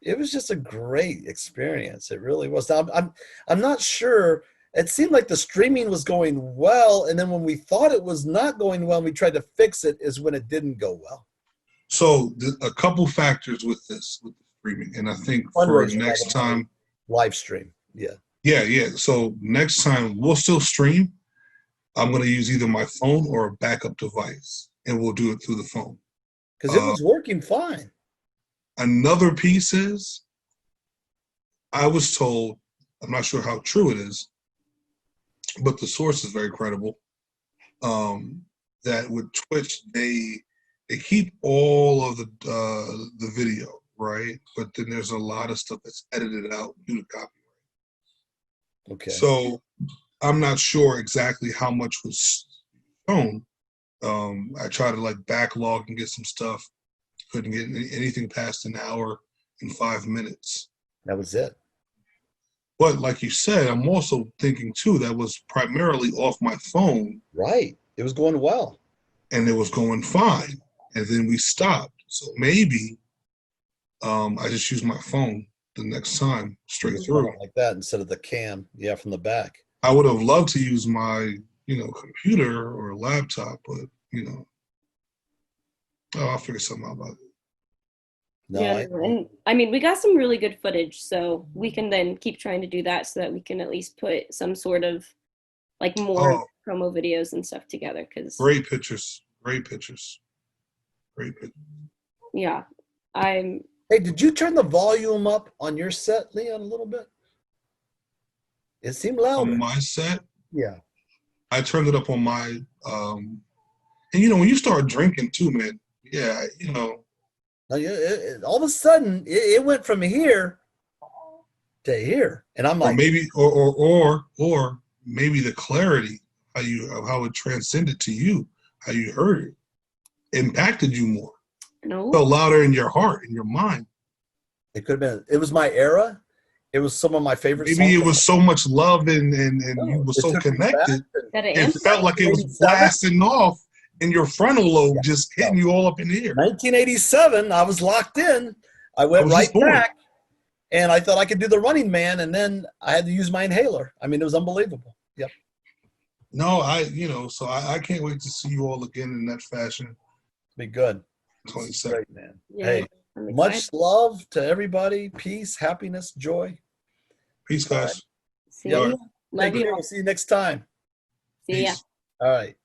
it was just a great experience. It really was. I'm not sure. It seemed like the streaming was going well. And then when we thought it was not going well and we tried to fix it is when it didn't go well. So a couple factors with the streaming. And I think for next time. Live stream. Yeah. Yeah. So next time we'll still stream. I'm going to use either my phone or a backup device, and we'll do it through the phone. Because it was working fine. Another piece is, I was told, I'm not sure how true it is, but the source is very credible, that with Twitch, they keep all of the video, right? But then there's a lot of stuff that's edited out due to copyright. Okay. So I'm not sure exactly how much was shown. I tried to backlog and get some stuff. Couldn't get anything past an hour and 5 minutes. That was it. But like you said, I'm also thinking too, that was primarily off my phone. Right. It was going well. And it was going fine. And then we stopped. So maybe I just use my phone the next time straight through. Like that instead of the cam. Yeah, from the back. I would have loved to use my, computer or laptop, but, I'll figure something out about it. No, Yeah, and I mean, we got some really good footage, so we can then keep trying to do that so that we can at least put some sort of like more Oh, promo videos and stuff together. Because great pictures. Great pictures. Great pictures. yeah, I'm. hey, did you turn the volume up on your set, Leon, a little bit? It seemed louder. On my set, Yeah. I turned it up on my and you know, when you start drinking too, man, yeah, you know. No, all of a sudden, it went from here to here, and I'm Or like, maybe or maybe the clarity, how it transcended to you, how you heard it, impacted you more. No. Felt louder in your heart, in your mind. it could have been. It was my era. It was some of my favorite songs. Maybe it was so much love and you were It so took me back. connected. That it It felt like it was 1987? blasting off in your frontal lobe, just hitting you all up in the air. 1987, I was locked in. I went was right just born. back, and I thought I could do the Running Man, and then I had to use my inhaler. I mean, it was unbelievable. Yep. No, so I can't wait to see you all again in that fashion. Be good. 22nd. Great, man. Yeah, Hey, I'm excited. much love to everybody. Peace, happiness, joy. Peace, guys. See Yeah. ya. Love Take care. you. We'll see you next time. See ya. Peace. All right.